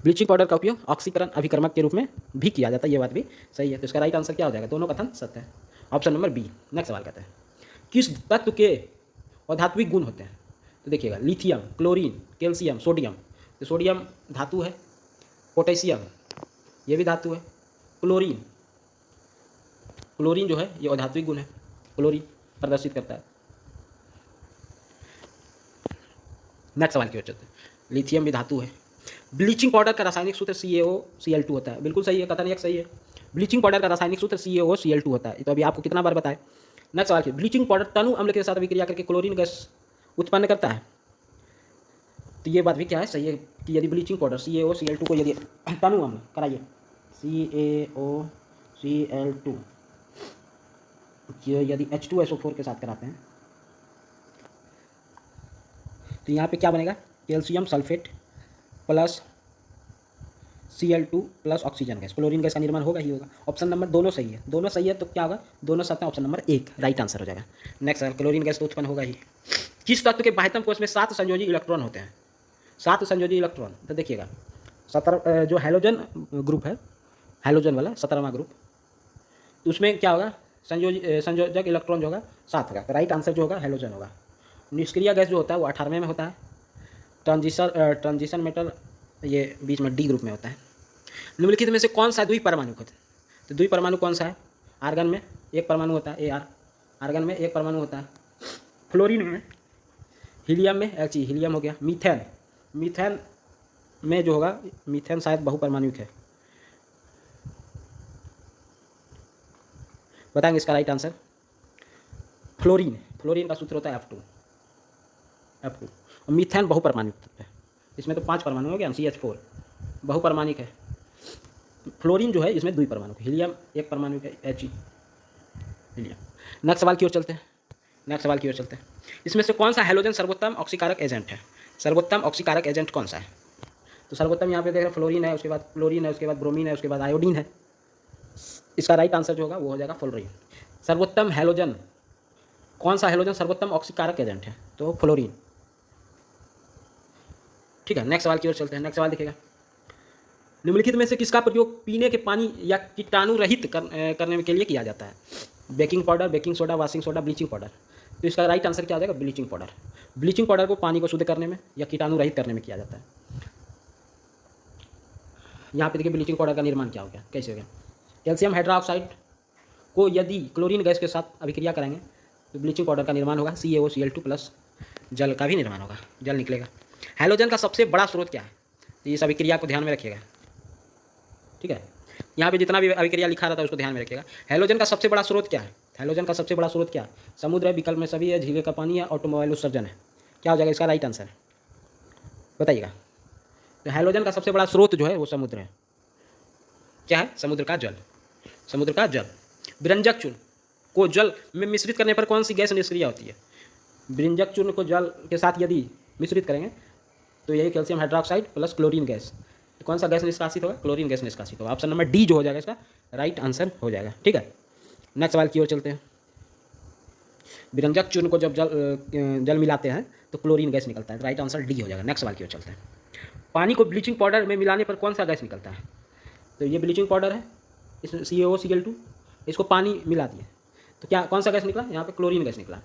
ब्लीचिंग पाउडर का उपयोग ऑक्सीकरण अभिकर्मक के रूप में भी किया जाता है। ये बात भी सही है। तो इसका राइट आंसर क्या हो जाएगा, दोनों कथन सत्य है। Option number B. नेक्स्ट सवाल कहता है किस तत्व के अधात्विक गुण होते हैं? तो देखिएगा, लिथियम, क्लोरीन, कैल्शियम, सोडियम। तो सोडियम धातु है, पोटेशियम ये भी धातु है, क्लोरीन, क्लोरीन जो है ये अधात्विक गुण है, क्लोरीन प्रदर्शित करता है। नेक्स्ट सवाल की ओर चलते हैं। लिथियम भी धातु है। ब्लीचिंग पाउडर का रासायनिक सूत्र CaOCl2 होता है। बिल्कुल सही है, कथन एक सही है। ब्लीचिंग पाउडर का रासायनिक सूत्र CaOCl2 होता है। तो अभी आपको कितना बार बताए। नेक्स्ट सवाल की, ब्लीचिंग पाउडर तनु अम्ल के साथ अभिक्रिया करके क्लोरीन गैस उत्पन्न करता है। तो ये बात भी क्या है, सही है कि यदि ब्लीचिंग पाउडर CaOCl2 को यदि तनु अम्ल कराइए CaOCl2 यदि H2SO4 के साथ कराते हैं तो यहाँ पे क्या बनेगा, calcium sulphate plus Cl2 plus oxygen gas, chlorine gas का निर्माण होगा ही होगा। ऑप्शन नंबर दोनों सही है, दोनों सही है तो क्या होगा, दोनों सत्य, ऑप्शन नंबर 1 राइट आंसर हो जाएगा। नेक्स्ट है, क्लोरीन गैस तो उत्पन्न होगा ही। किस तत्व के बाह्यतम कोश में 7 संयोजी इलेक्ट्रॉन होते हैं? 7 संयोजी इलेक्ट्रॉन, तो देखिएगा 17 जो हैलोजन ग्रुप है, हैलोजन वाला 17वां ग्रुप, तो उसमें क्या होगा, संयोजक इलेक्ट्रॉन जो होगा 7 होगा। तो राइट आंसर जो होगा हैलोजन होगा। निष्क्रिय गैस जो होता है वो 18वें में होता है। ट्रांजिशन मेटल ये बीच में डी ग्रुप में होता है। निम्नलिखित में से कौन सा द्विपरमाणु होता है? तो द्विपरमाणु कौन सा है? आर्गन में एक परमाणु होता है Ar, आर्गन में एक परमाणु होता है। फ्लोरीन में, हीलियम में He, हीलियम हो गया। मीथेन, मीथेन में जो होगा, मीथेन शायद बहुपरमाणुक है। बताएंगे इसका राइट आंसर। फ्लोरीन, फ्लोरीन का सूत्र होता है F2। और मीथेन बहुपरमाणुक है, इसमें तो 5 परमाणु हो गया, CH4 बहुपरमाणुक है। फ्लोरीन जो है इसमें द्विपरमाणुक, हीलियम एक परमाणु है He, हीलियम। नेक्स्ट सवाल की ओर चलते हैं। नेक्स्ट सवाल की ओर चलते हैं। इसमें से कौन सा हैलोजन सर्वोत्तम ऑक्सीकारक एजेंट है? सर्वोत्तम ऑक्सीकारक एजेंट कौन सा है? तो सर्वोत्तम यहाँ पे देख रहे हैं फ्लोरीन है, उसके बाद क्लोरीन है, उसके बाद ब्रोमीन है, उसके बाद आयोडीन है। इसका राइट आंसर जो होगा वो हो जाएगा फ्लोरीन। सर्वोत्तम हैलोजन, कौन सा हैलोजन सर्वोत्तम ऑक्सीकारक एजेंट है? तो फ्लोरीन। ठीक है, नेक्स्ट सवाल की ओर चलते हैं। नेक्स्ट सवाल देखिएगा, निम्नलिखित में से किसका प्रयोग पीने के पानी या कीटाणु रहित करने के लिए किया जाता है? Baking powder, baking soda, washing soda, bleaching powder. तो इसका राइट आंसर क्या हो जाएगा, ब्लीचिंग पाउडर। ब्लीचिंग पाउडर को पानी को शुद्ध करने में या कीटाणु रहित करने में किया जाता है। यहाँ पे देखिए ब्लीचिंग पाउडर का निर्माण क्या हो गया, कैसे हो गया। कैल्शियम हाइड्रोक्साइड को यदि क्लोरीन गैस के साथ अभिक्रिया करेंगे तो ब्लीचिंग पाउडर का निर्माण होगा, CaOCl2 प्लस जल का भी निर्माण होगा, जल निकलेगा। हैलोजन का सबसे बड़ा स्रोत क्या है, तो इस अभिक्रिया को ध्यान में रखिएगा, ठीक है। यहाँ पे जितना भी अभिक्रिया लिखा रहता है उसको ध्यान में रखिएगा। हैलोजन का सबसे बड़ा स्रोत क्या है, हैलोजन का सबसे बड़ा स्रोत क्या है, समुद्र है, विकल्प में सभी है, झीले का पानी है, ऑटोमोबाइल उत्सर्जन है। क्या हो जाएगा इसका राइट आंसर, बताइएगा। तो हैलोजन का सबसे बड़ा स्रोत जो है वो समुद्र है। क्या है, समुद्र का जल, समुद्र का जल। विरंजक चूर्ण को जल में मिश्रित करने पर कौन सी गैस निष्क्रिय होती है, विरंजक चूर्ण को जल के साथ यदि मिश्रित करेंगे तो यही calcium hydroxide plus chlorine gas, तो कौन सा गैस निष्कासित होगा, क्लोरीन गैस निष्कासित होगा। ऑप्शन नंबर डी जो हो जाएगा इसका राइट आंसर हो जाएगा, ठीक है। नेक्स्ट सवाल की ओर चलते हैं। विरंजक चूर्ण को जब जल मिलाते हैं तो क्लोरीन गैस निकलता है, तो राइट आंसर डी हो जाएगा। नेक्स्ट सवाल की ओर चलते हैं। पानी को ब्लीचिंग पाउडर में मिलाने पर कौन सा गैस निकलता है, तो ये ब्लीचिंग पाउडर है, इसमें CaOCl2, इसको पानी मिला दिए तो क्या कौन सा गैस निकला, यहाँ पे क्लोरीन गैस निकला,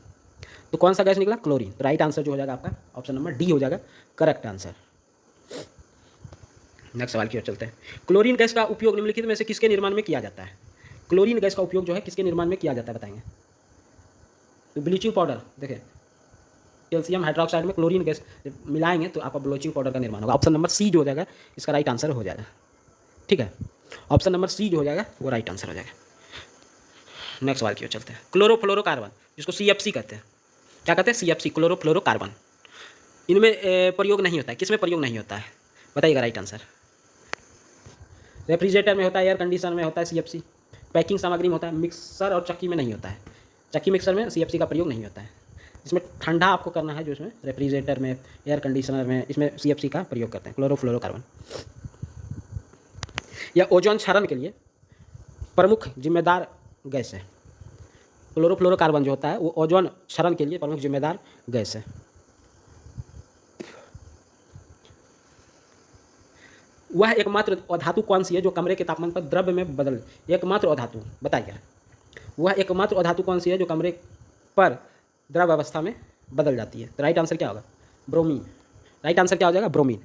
तो कौन सा गैस निकला, क्लोरीन। तो राइट आंसर जो हो जाएगा आपका ऑप्शन नंबर डी हो जाएगा करेक्ट आंसर। नेक्स्ट सवाल की ओर चलते हैं। क्लोरीन गैस का उपयोग निम्नलिखित में से किसके निर्माण में किया जाता है, क्लोरीन गैस का उपयोग जो है किसके निर्माण में किया जाता है बताएंगे। तो ब्लीचिंग पाउडर देखिए, कैल्शियम हाइड्रोक्साइड में क्लोरीन गैस मिलाएंगे तो आपका ब्लीचिंग पाउडर का निर्माण होगा। ऑप्शन नंबर सी जो हो जाएगा इसका राइट आंसर हो जाएगा, ठीक है। ऑप्शन नंबर सी जो हो जाएगा वो राइट आंसर हो जाएगा। नेक्स्ट सवाल की ओर चलते हैं। क्लोरोफ्लोरोकार्बन जिसको CFC कहते हैं, क्या कहते हैं, CFC क्लोरोफ्लोरोकार्बन, इनमें प्रयोग नहीं होता है, किसमें प्रयोग नहीं होता है बताइएगा राइट आंसर। रेफ्रिजरेटर में होता है, एयर कंडीशनर में होता है CFC, पैकिंग सामग्री में होता है, मिक्सर और चक्की में नहीं होता है, चक्की मिक्सर में CFC का प्रयोग नहीं होता है। इसमें ठंडा आपको करना है जो इसमें रेफ्रिजरेटर में, एयर कंडीशनर में, इसमें CFC का प्रयोग करते हैं क्लोरोफ्लोरोकार्बन। यह ओजोन क्षरण के लिए प्रमुख जिम्मेदार गैस है, क्लोरोफ्लोरोकार्बन जो होता है वो ओजोन क्षरण के लिए प्रमुख जिम्मेदार गैस है। वह एकमात्र अधातु कौन सी है जो कमरे के तापमान पर द्रव्य में बदल, एकमात्र अधातु बताइए, वह एकमात्र अधातु कौन सी है जो कमरे पर द्रव अवस्था में बदल जाती है। तो राइट आंसर क्या होगा, ब्रोमीन। राइट आंसर क्या हो जाएगा, ब्रोमीन।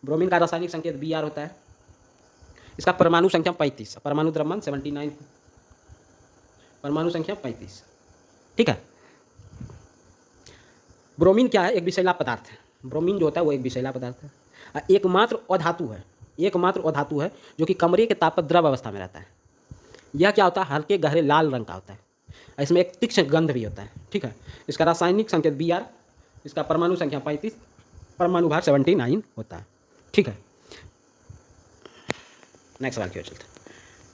ब्रोमीन का रासायनिक संकेत Br होता है, इसका परमाणु संख्या 35, परमाणु द्रव्यमान 79, परमाणु संख्या 35, ठीक है। ब्रोमीन क्या है, एक विषैला पदार्थ है, ब्रोमीन जो होता है वो एक विषैला पदार्थ है, एकमात्र अधातु है, एकमात्र अधातु है जो कि कमरे के ताप पर द्रव अवस्था में रहता है। यह क्या होता है, हल्के गहरे लाल रंग का होता है, इसमें एक तीक्ष्ण गंध भी होता है, ठीक है। इसका रासायनिक संकेत Br, इसका परमाणु संख्या 35, परमाणु भार 79 होता है, ठीक है। नेक्स्ट सवाल की ओर चलते हैं।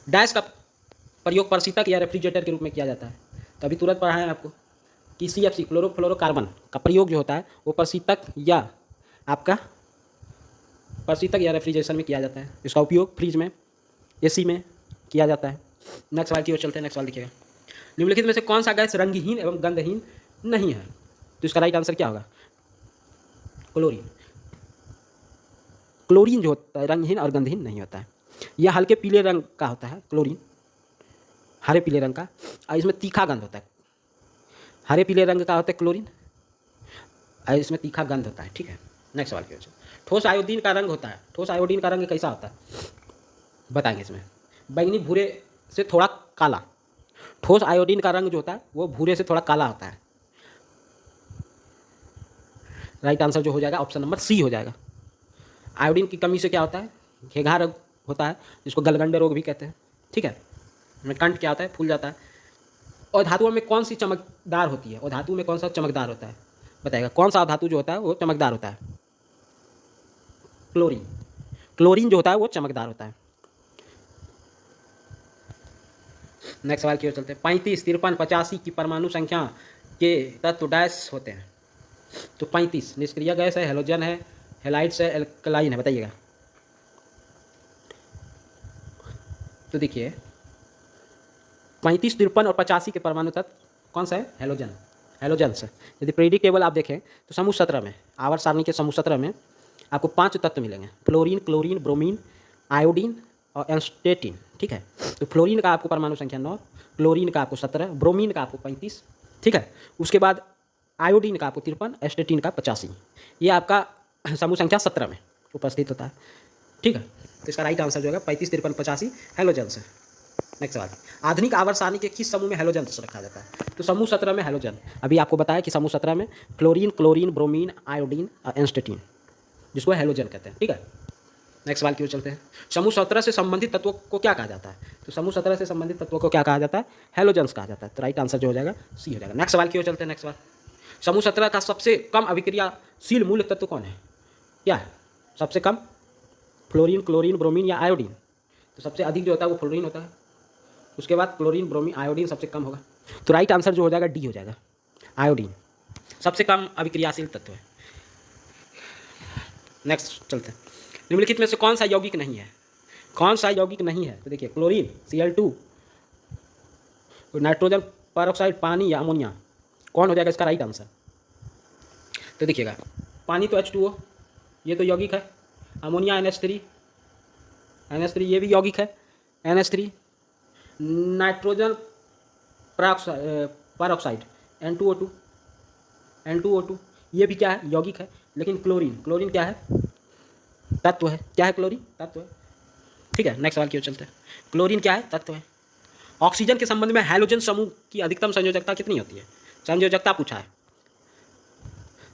डैश का प्रयोग प्रशीतक या रेफ्रिजरेटर के रूप में किया जाता है, तो अभी तुरंत पढ़ा है आपको कि CFC क्लोरोफ्लोरोकार्बन का प्रयोग जो होता है वो प्रशीतक या आपका प्रशीतक या रेफ्रिजरेशन में किया जाता है। इसका उपयोग फ्रिज में, AC में किया जाता है। नेक्स्ट सवाल की ओर चलते हैं। नेक्स्ट सवाल देखिएगा, निम्नलिखित में से कौन सा गैस रंगहीन एवं गंधहीन नहीं है, तो इसका राइट आंसर क्या होगा, क्लोरीन। क्लोरीन जो होता है रंगहीन और गंधहीन नहीं होता है, यह हल्के पीले रंग का होता है क्लोरीन, हरे पीले रंग का, और इसमें तीखा गंध होता है। हरे पीले रंग का होता है क्लोरीन और इसमें तीखा गंध होता है, ठीक है। नेक्स्ट सवाल की ओर चलते हैं। ठोस आयोडीन का रंग होता है, ठोस आयोडीन का रंग कैसा होता है बताएंगे। इसमें बैंगनी भूरे से थोड़ा काला, ठोस आयोडीन का रंग जो होता है वो भूरे से थोड़ा काला होता है। राइट आंसर जो हो जाएगा ऑप्शन नंबर सी हो जाएगा। आयोडीन की कमी से क्या होता है, घेघा रोग होता है, जिसको गलगंडे रोग भी कहते हैं, ठीक है। में कंठ क्या होता है, फूल जाता है। और धातुओं में कौन सी चमकदार होती है, और धातु में कौन सा चमकदार होता है बताएगा, कौन सा धातु जो होता है वो चमकदार होता है, क्लोरीन। क्लोरीन जो होता है वो चमकदार होता है। नेक्स्ट सवाल की ओर चलते हैं। 35, 53, 85 की परमाणु संख्या के तत्व डैश होते हैं, तो 35 निष्क्रिय गैस है, हेलोजन है, हेलाइड्स है, एल्कलाइन है, बताइएगा। तो देखिए 35, 53 और 85 के परमाणु तत्व कौन सा है, हेलोजन, हेलोजन से। यदि पीरियडिक टेबल आप देखें तो समूह 17 में, आवर्त सारणी के समूह 17 में आपको 5 तत्व मिलेंगे, फ्लोरीन, क्लोरीन, ब्रोमीन, आयोडीन और एस्टेटिन, ठीक है। तो फ्लोरीन का आपको परमाणु संख्या 9, क्लोरीन का आपको 17, ब्रोमीन का आपको 35, ठीक है। उसके बाद आयोडीन का आपको 53, एस्टेटीन का 85। ये आपका समूह संख्या 17 में उपस्थित होता है। ठीक है, तो इसका राइट आंसर जो है 35, 53, 85 हैलोजेंस है। नेक्स्ट सवाल, आधुनिक आवर्त सारणी के किस समूह में हैलोजन रखा जाता है? तो समूह 17 में हैलोजन, अभी आपको बताया कि समूह 17 में फ्लोरीन, क्लोरीन, ब्रोमीन, आयोडीन और एस्टेटीन, जिसको हैलोजन कहते हैं। ठीक है, नेक्स्ट सवाल की ओर चलते हैं। समूह 17 से संबंधित तत्वों को क्या कहा जाता है? तो समूह 17 से संबंधित तत्वों को क्या कहा जाता है? हैलोजेंस कहा जाता है। तो राइट आंसर जो हो जाएगा सी हो जाएगा। नेक्स्ट सवाल की ओर चलते हैं। नेक्स्ट सवाल, समूह 17 का सबसे कम अभिक्रियाशील मूल तत्व कौन है? क्या है सबसे कम? फ्लोरीन, क्लोरीन, ब्रोमीन या आयोडीन? तो सबसे अधिक जो होता है वो फ्लोरीन होता है, उसके बाद क्लोरीन, ब्रोमीन, आयोडीन सबसे कम होगा। तो राइट आंसर जो हो जाएगा डी हो जाएगा, आयोडीन सबसे कम अभिक्रियाशील तत्व है। नेक्स्ट चलते हैं, निम्नलिखित में से कौन सा यौगिक नहीं है? कौन सा यौगिक नहीं है? तो देखिए क्लोरीन, Cl2, नाइट्रोजन परऑक्साइड, पानी या अमोनिया, कौन हो जाएगा इसका राइट आंसर? तो देखिएगा, पानी तो H2O, ये तो यौगिक है। अमोनिया NH3 ये भी यौगिक है, NH3। नाइट्रोजन परऑक्साइड N2O2 ये भी क्या है? यौगिक है। लेकिन क्लोरीन क्या है? तत्व है। क्या है? क्लोरीन तत्व है। ठीक है, नेक्स्ट सवाल की ओर चलते हैं। क्लोरीन क्या है? तत्व है। ऑक्सीजन के संबंध में हैलोजन समूह की अधिकतम संयोजकता कितनी होती है? संयोजकता पूछा है,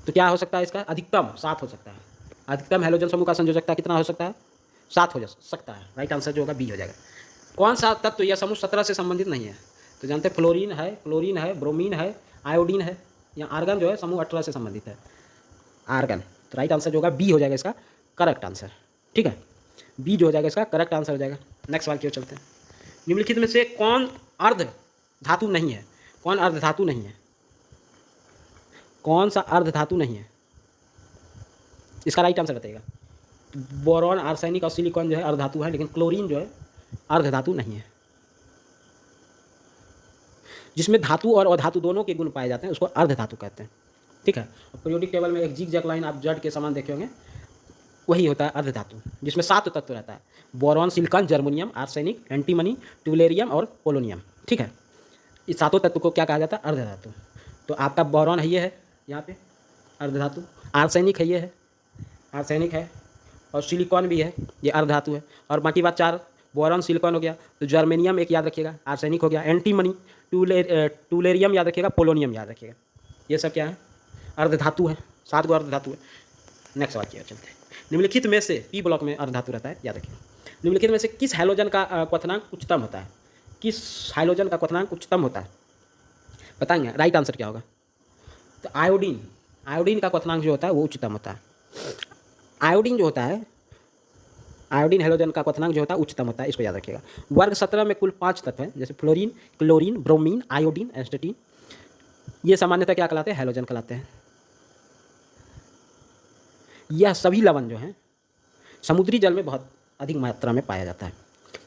तो क्या हो सकता है इसका? अधिकतम 7 हो सकता है। अधिकतम हैलोजन समूह का संयोजकता कितना हो सकता है? 7 हो सकता है। राइट आंसर जो होगा बी हो जाएगा। कौन सा तत्व या समूह 17 से संबंधित नहीं है? तो जानते हैं फ्लोरीन है, क्लोरीन है, ब्रोमीन है, आयोडीन है, या आर्गन जो है समूह 18 से संबंधित है, आर्गन। तो राइट आंसर जो होगा बी हो जाएगा इसका करेक्ट आंसर। ठीक है, बी जो हो जाएगा इसका करेक्ट आंसर हो जाएगा। नेक्स्ट सवाल की ओर चलते हैं। निम्नलिखित में से कौन अर्ध धातु नहीं है? कौन अर्ध धातु नहीं है? कौन सा अर्ध धातु नहीं है? इसका राइट आंसर बताइएगा। बोरॉन, आर्सेनिक और सिलिकॉन जो है अर्ध धातु है, लेकिन क्लोरीन जो है अर्ध धातु नहीं है। जिसमें धातु और अधातु दोनों के गुण पाए जाते हैं उसको अर्ध धातु कहते हैं। ठीक है, और पीरियोडिक टेबल में एक जिग-जैग लाइन आप जड़ के समान देखे होंगे, वही होता है अर्ध धातु, जिसमें 7 तत्व रहता है। Boron, silicon, germanium, arsenic, antimony, tellurium और पोलोनियम। ठीक है, इस 7 तत्व को क्या कहा जाता है? अर्ध धातु। तो आपका बोरॉन है, ये है यहाँ पे अर्ध धातु। आर्सेनिक है, ये है आर्सेनिक है, और सिलिकॉन भी है, ये अर्ध धातु है। और बाकी बात 4, बोरॉन, सिलिकॉन हो गया, तो जर्मेनियम एक याद रखिएगा, आर्सेनिक हो गया, एंटीमनी, ट्यूलेरियम याद रखिएगा, पोलोनियम याद रखिएगा। ये सब क्या है? अर्ध धातु है। 7 गो अर्ध धातु है। नेक्स्ट सवाल की ओर चलते हैं। निम्नलिखित में से पी ब्लॉक में अर्ध धातु रहता है, याद रखिए। निम्नलिखित में से किस हैलोजन का क्वथनांक उच्चतम होता है? किस हैलोजन का क्वथनांक उच्चतम होता है बताएंगे? राइट आंसर क्या होगा? तो आयोडीन का क्वथनांक जो होता है वो उच्चतम होता है। आयोडीन जो होता है, आयोडीन हैलोजन का क्वथनांक जो होता है उच्चतम होता है, इसको याद रखिएगा। वर्ग 17 में कुल 5 तत्व हैं, जैसे फ्लोरीन, क्लोरीन, ब्रोमीन, आयोडीन, एस्टेटीन। ये सामान्यतः क्या कहलाते हैं? हैलोजन कहलाते हैं। यह सभी लवण जो हैं समुद्री जल में बहुत अधिक मात्रा में पाया जाता है।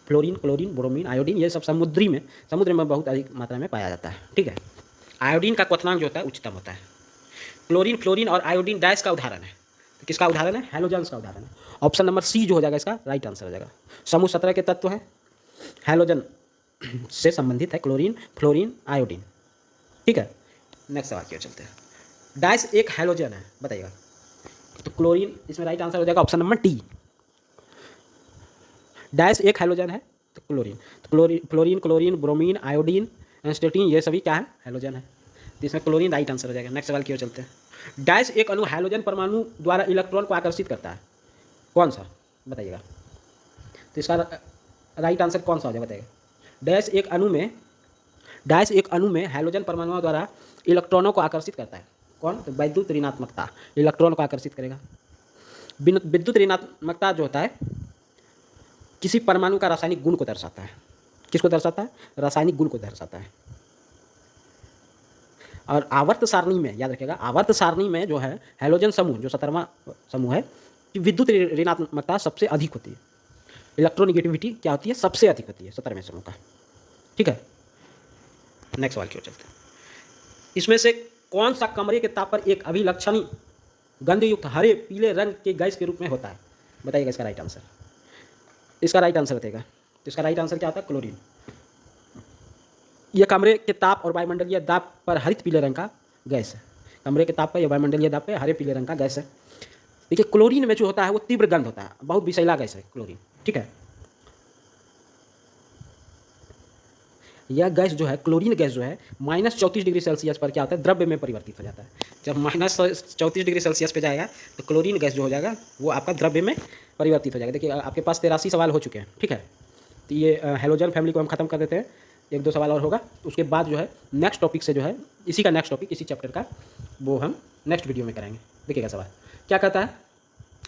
फ्लोरीन, क्लोरीन, ब्रोमीन, आयोडीन, ये सब समुद्र में बहुत अधिक मात्रा में पाया जाता है। ठीक है, आयोडीन का क्वथनांक जो होता है उच्चतम होता है। क्लोरीन, फ्लोरीन और आयोडीन डैश का उदाहरण है। तो किसका उदाहरण है? हैलोजन्स का उदाहरण है। ऑप्शन नंबर सी जो हो जाएगा इसका राइट आंसर हो जाएगा। समूह 17 के तत्व हैं, हैलोजन से संबंधित है क्लोरीन, फ्लोरीन, आयोडीन। ठीक है, नेक्स्ट सवाल की ओर चलते हैं। डैश एक हैलोजन है, बताइएगा। तो क्लोरीन, इसमें राइट आंसर हो जाएगा ऑप्शन नंबर डी। डैश एक हैलोजन है तो क्लोरीन। तो फ्लोरीन, क्लोरीन, ब्रोमीन, आयोडीन, एस्टेटीन, ये सभी क्या है? हैलोजन है। तो इसमें क्लोरीन राइट आंसर हो जाएगा। नेक्स्ट सवाल की ओर चलते हैं। डैश एक अणु हैलोजन परमाणु द्वारा इलेक्ट्रॉन को आकर्षित करता है, कौन सा? बताइएगा। तो इसका राइट आंसर कौन सा हो जाएगा? बताइएगा। डैश एक अणु में हैलोजन परमाणुओं द्वारा इलेक्ट्रॉनों को आकर्षित करता है, कौन? तो विद्युत ऋणात्मकता इलेक्ट्रॉन को आकर्षित करेगा। विद्युत ऋणात्मकता जो होता है किसी परमाणु का रासायनिक गुण को दर्शाता है। किसको दर्शाता है? रासायनिक गुण को दर्शाता है। और आवर्त सारणी में याद रखिएगा, आवर्त सारणी में जो है हैलोजन समूह जो 17वां समूह है, विद्युत ऋणात्मकता सबसे अधिक होती है। इलेक्ट्रोनिगेटिविटी क्या होती है? सबसे अधिक होती है 17वें समूह का। ठीक है, नेक्स्ट सवाल की ओर चलते हैं। इसमें से कौन सा कमरे के ताप पर एक अभिलक्षणी गंधयुक्त हरे पीले रंग के गैस के रूप में होता है? बताइएगा इसका राइट आंसर। इसका राइट आंसर बताइएगा। तो इसका राइट आंसर क्या होता है? क्लोरीन। यह कमरे के ताप और वायुमंडलीय दाब पर हरित पीले रंग का गैस है। कमरे के ताप पे या वायुमंडलीय दाब पे हरे पीले रंग का गैस है। देखिए क्लोरीन में जो होता है वो तीव्र गंध होता है, बहुत विषैला गैस है क्लोरीन, ठीक है। यह गैस जो है, क्लोरीन गैस जो है -34 डिग्री सेल्सियस पर क्या होता है, द्रव्य में परिवर्तित हो जाता है। जब -34 डिग्री सेल्सियस पे जाएगा तो क्लोरीन गैस जो हो जाएगा वो आपका द्रव्य में परिवर्तित हो जाएगा। देखिए आपके पास 83 सवाल हो चुके हैं, ठीक है। तो ये हेलोजन फैमिली को हम खत्म कर देते हैं, 1-2 सवाल और होगा, उसके बाद जो है नेक्स्ट टॉपिक से जो है इसी का नेक्स्ट टॉपिक, इसी चैप्टर का वो हम नेक्स्ट वीडियो में कराएंगे। देखिएगा सवाल क्या कहता है,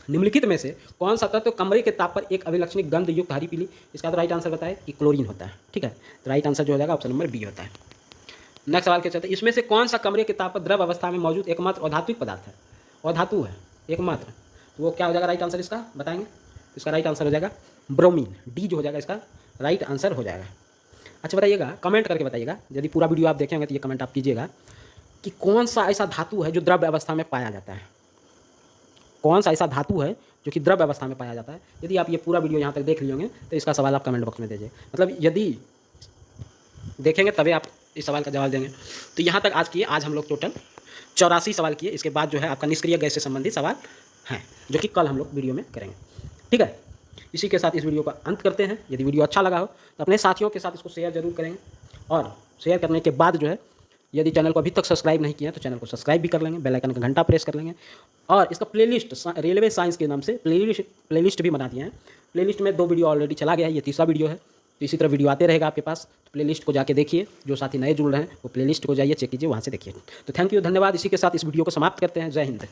निम्नलिखित में से कौन सा तत्व कमरे के ताप पर एक अभिलक्षणिक गंध युक्त हरी पीली, इसका तो राइट आंसर बताए कि क्लोरीन होता है, ठीक है। तो राइट आंसर जो हो जाएगा ऑप्शन नंबर बी होता है। नेक्स्ट सवाल क्या चलता है, इसमें से कौन सा कमरे के ताप पर द्रव अवस्था में मौजूद एकमात्र अधात्विक पदार्थ है, अधातु है एकमात्र, तो वो क्या हो जाएगा राइट आंसर इसका बताएंगे। इसका राइट आंसर हो जाएगा ब्रोमीन, डी जो हो जाएगा इसका राइट आंसर हो जाएगा। अच्छा बताइएगा, कमेंट करके बताइएगा, यदि पूरा वीडियो आप देखेंगे तो ये कमेंट आप कीजिएगा कि कौन सा ऐसा धातु है जो द्रव्य अवस्था में पाया जाता है, कौन सा ऐसा धातु है जो कि द्रव्य अवस्था में पाया जाता है। यदि आप ये पूरा वीडियो यहाँ तक देख लिए होंगे तो इसका सवाल आप कमेंट बॉक्स में दीजिए, मतलब यदि देखेंगे तभी आप इस सवाल का जवाब देंगे। तो यहाँ तक आज किए, आज हम लोग टोटल 84 सवाल किए। इसके बाद जो है आपका निष्क्रिय गैस से संबंधित सवाल हैं जो कि कल हम लोग वीडियो में करेंगे, ठीक है। इसी के साथ इस वीडियो का अंत करते हैं। यदि वीडियो अच्छा लगा हो तो अपने साथियों के साथ इसको शेयर जरूर करेंगे, और शेयर करने के बाद जो है यदि चैनल को अभी तक सब्सक्राइब नहीं किया तो चैनल को सब्सक्राइब भी कर लेंगे, बेल आइकन का घंटा प्रेस कर लेंगे, और इसका प्लेलिस्ट रेलवे साइंस के नाम से प्लेलिस्ट भी बना दिए हैं। प्लेलिस्ट में 2 वीडियो ऑलरेडी चला गया है, ये तीसरा वीडियो है, तो इसी तरह वीडियो आते रहेगा आपके पास। तो प्लेलिस्ट को जाके देखिए, जो साथी नए जुड़ रहे हैं वो प्लेलिस्ट को जाइए चेक कीजिए, वहाँ से देखिए। तो थैंक यू, धन्यवाद। इसी के साथ इस वीडियो को समाप्त करते हैं। जय हिंद।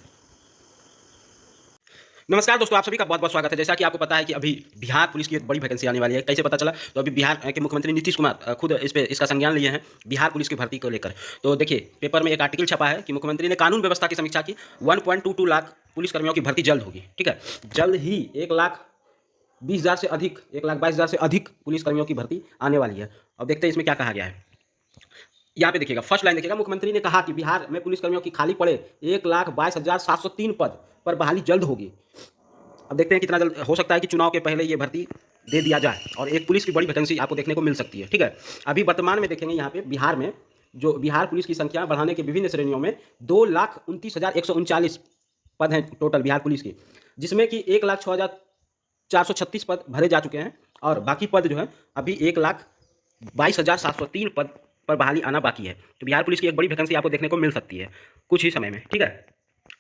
नमस्कार दोस्तों, आप सभी का बहुत बहुत स्वागत है। जैसा कि आपको पता है कि अभी बिहार पुलिस की एक बड़ी वैकेंसी आने वाली है। कैसे पता चला, तो अभी बिहार के मुख्यमंत्री नीतीश कुमार खुद इसका संज्ञान लिए हैं बिहार पुलिस की भर्ती को लेकर। तो देखिए पेपर में एक आर्टिकल छपा है कि मुख्यमंत्री ने कानून व्यवस्था की समीक्षा की, 1.22 लाख पुलिसकर्मियों की भर्ती जल्द होगी, ठीक है। जल्द ही 1,20,000 से अधिक, 1,22,000 से अधिक पुलिसकर्मियों की भर्ती आने वाली है। अब देखते हैं इसमें क्या कहा गया है। यहाँ पे देखिएगा, फर्स्ट लाइन देखिएगा, मुख्यमंत्री ने कहा कि बिहार में पुलिसकर्मियों की खाली पड़े 1,22,703 पद पर बहाली जल्द होगी। अब देखते हैं कितना जल्द हो सकता है कि चुनाव के पहले ये भर्ती दे दिया जाए और एक पुलिस की बड़ी वैकेंसी आपको देखने को मिल सकती है, ठीक है। अभी वर्तमान में देखेंगे यहाँ पे बिहार में जो बिहार पुलिस की संख्या बढ़ाने के विभिन्न श्रेणियों में 2,29,139 पद हैं टोटल बिहार पुलिस की, जिसमें कि 1,06,436 पद भरे जा चुके हैं, और बाकी पद जो है अभी 1,22,703 पद पर बहाली आना बाकी है। तो बिहार पुलिस की एक बड़ी वैकेंसी आपको देखने को मिल सकती है कुछ ही समय में, ठीक है।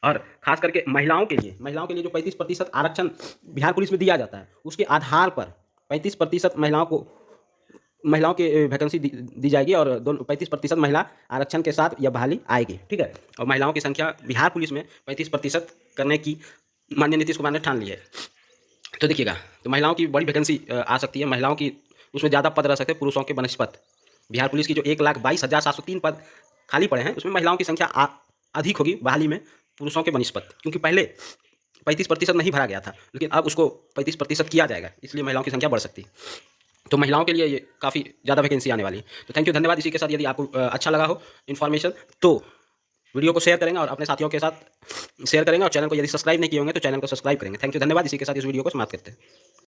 और खास करके महिलाओं के लिए जो 35% आरक्षण बिहार पुलिस में दिया जाता है, उसके आधार पर 35% महिलाओं के वैकेंसी दी जाएगी, और 35% महिला आरक्षण के साथ यह बहाली आएगी, ठीक है। और महिलाओं की संख्या बिहार पुलिस में 35% करने की माननीय नीतीश कुमार ने ठान ली है। तो देखिएगा, तो महिलाओं की बड़ी वैकेंसी आ सकती है, महिलाओं की उसमें ज़्यादा पद रह सकते हैं पुरुषों के बनस्पत। बिहार पुलिस की जो 1,22,703 पद खाली पड़े हैं उसमें महिलाओं की संख्या अधिक होगी बहाली में पुरुषों के बनस्पत, क्योंकि पहले 35% नहीं भरा गया था, लेकिन अब उसको 35% किया जाएगा, इसलिए महिलाओं की संख्या बढ़ सकती है। तो महिलाओं के लिए ये काफ़ी ज़्यादा वैकेंसी आने वाली है। तो थैंक यू, धन्यवाद। इसी के साथ यदि आपको अच्छा लगा हो इन्फॉर्मेशन तो वीडियो को शेयर करेंगे और अपने साथियों के साथ शेयर करेंगे, और चैनल को यदि सब्सक्राइब नहीं किए होंगे तो चैनल को सब्सक्राइब करेंगे। थैंक यू, धन्यवाद। इसी के साथ इस वीडियो को समाप्त करते हैं।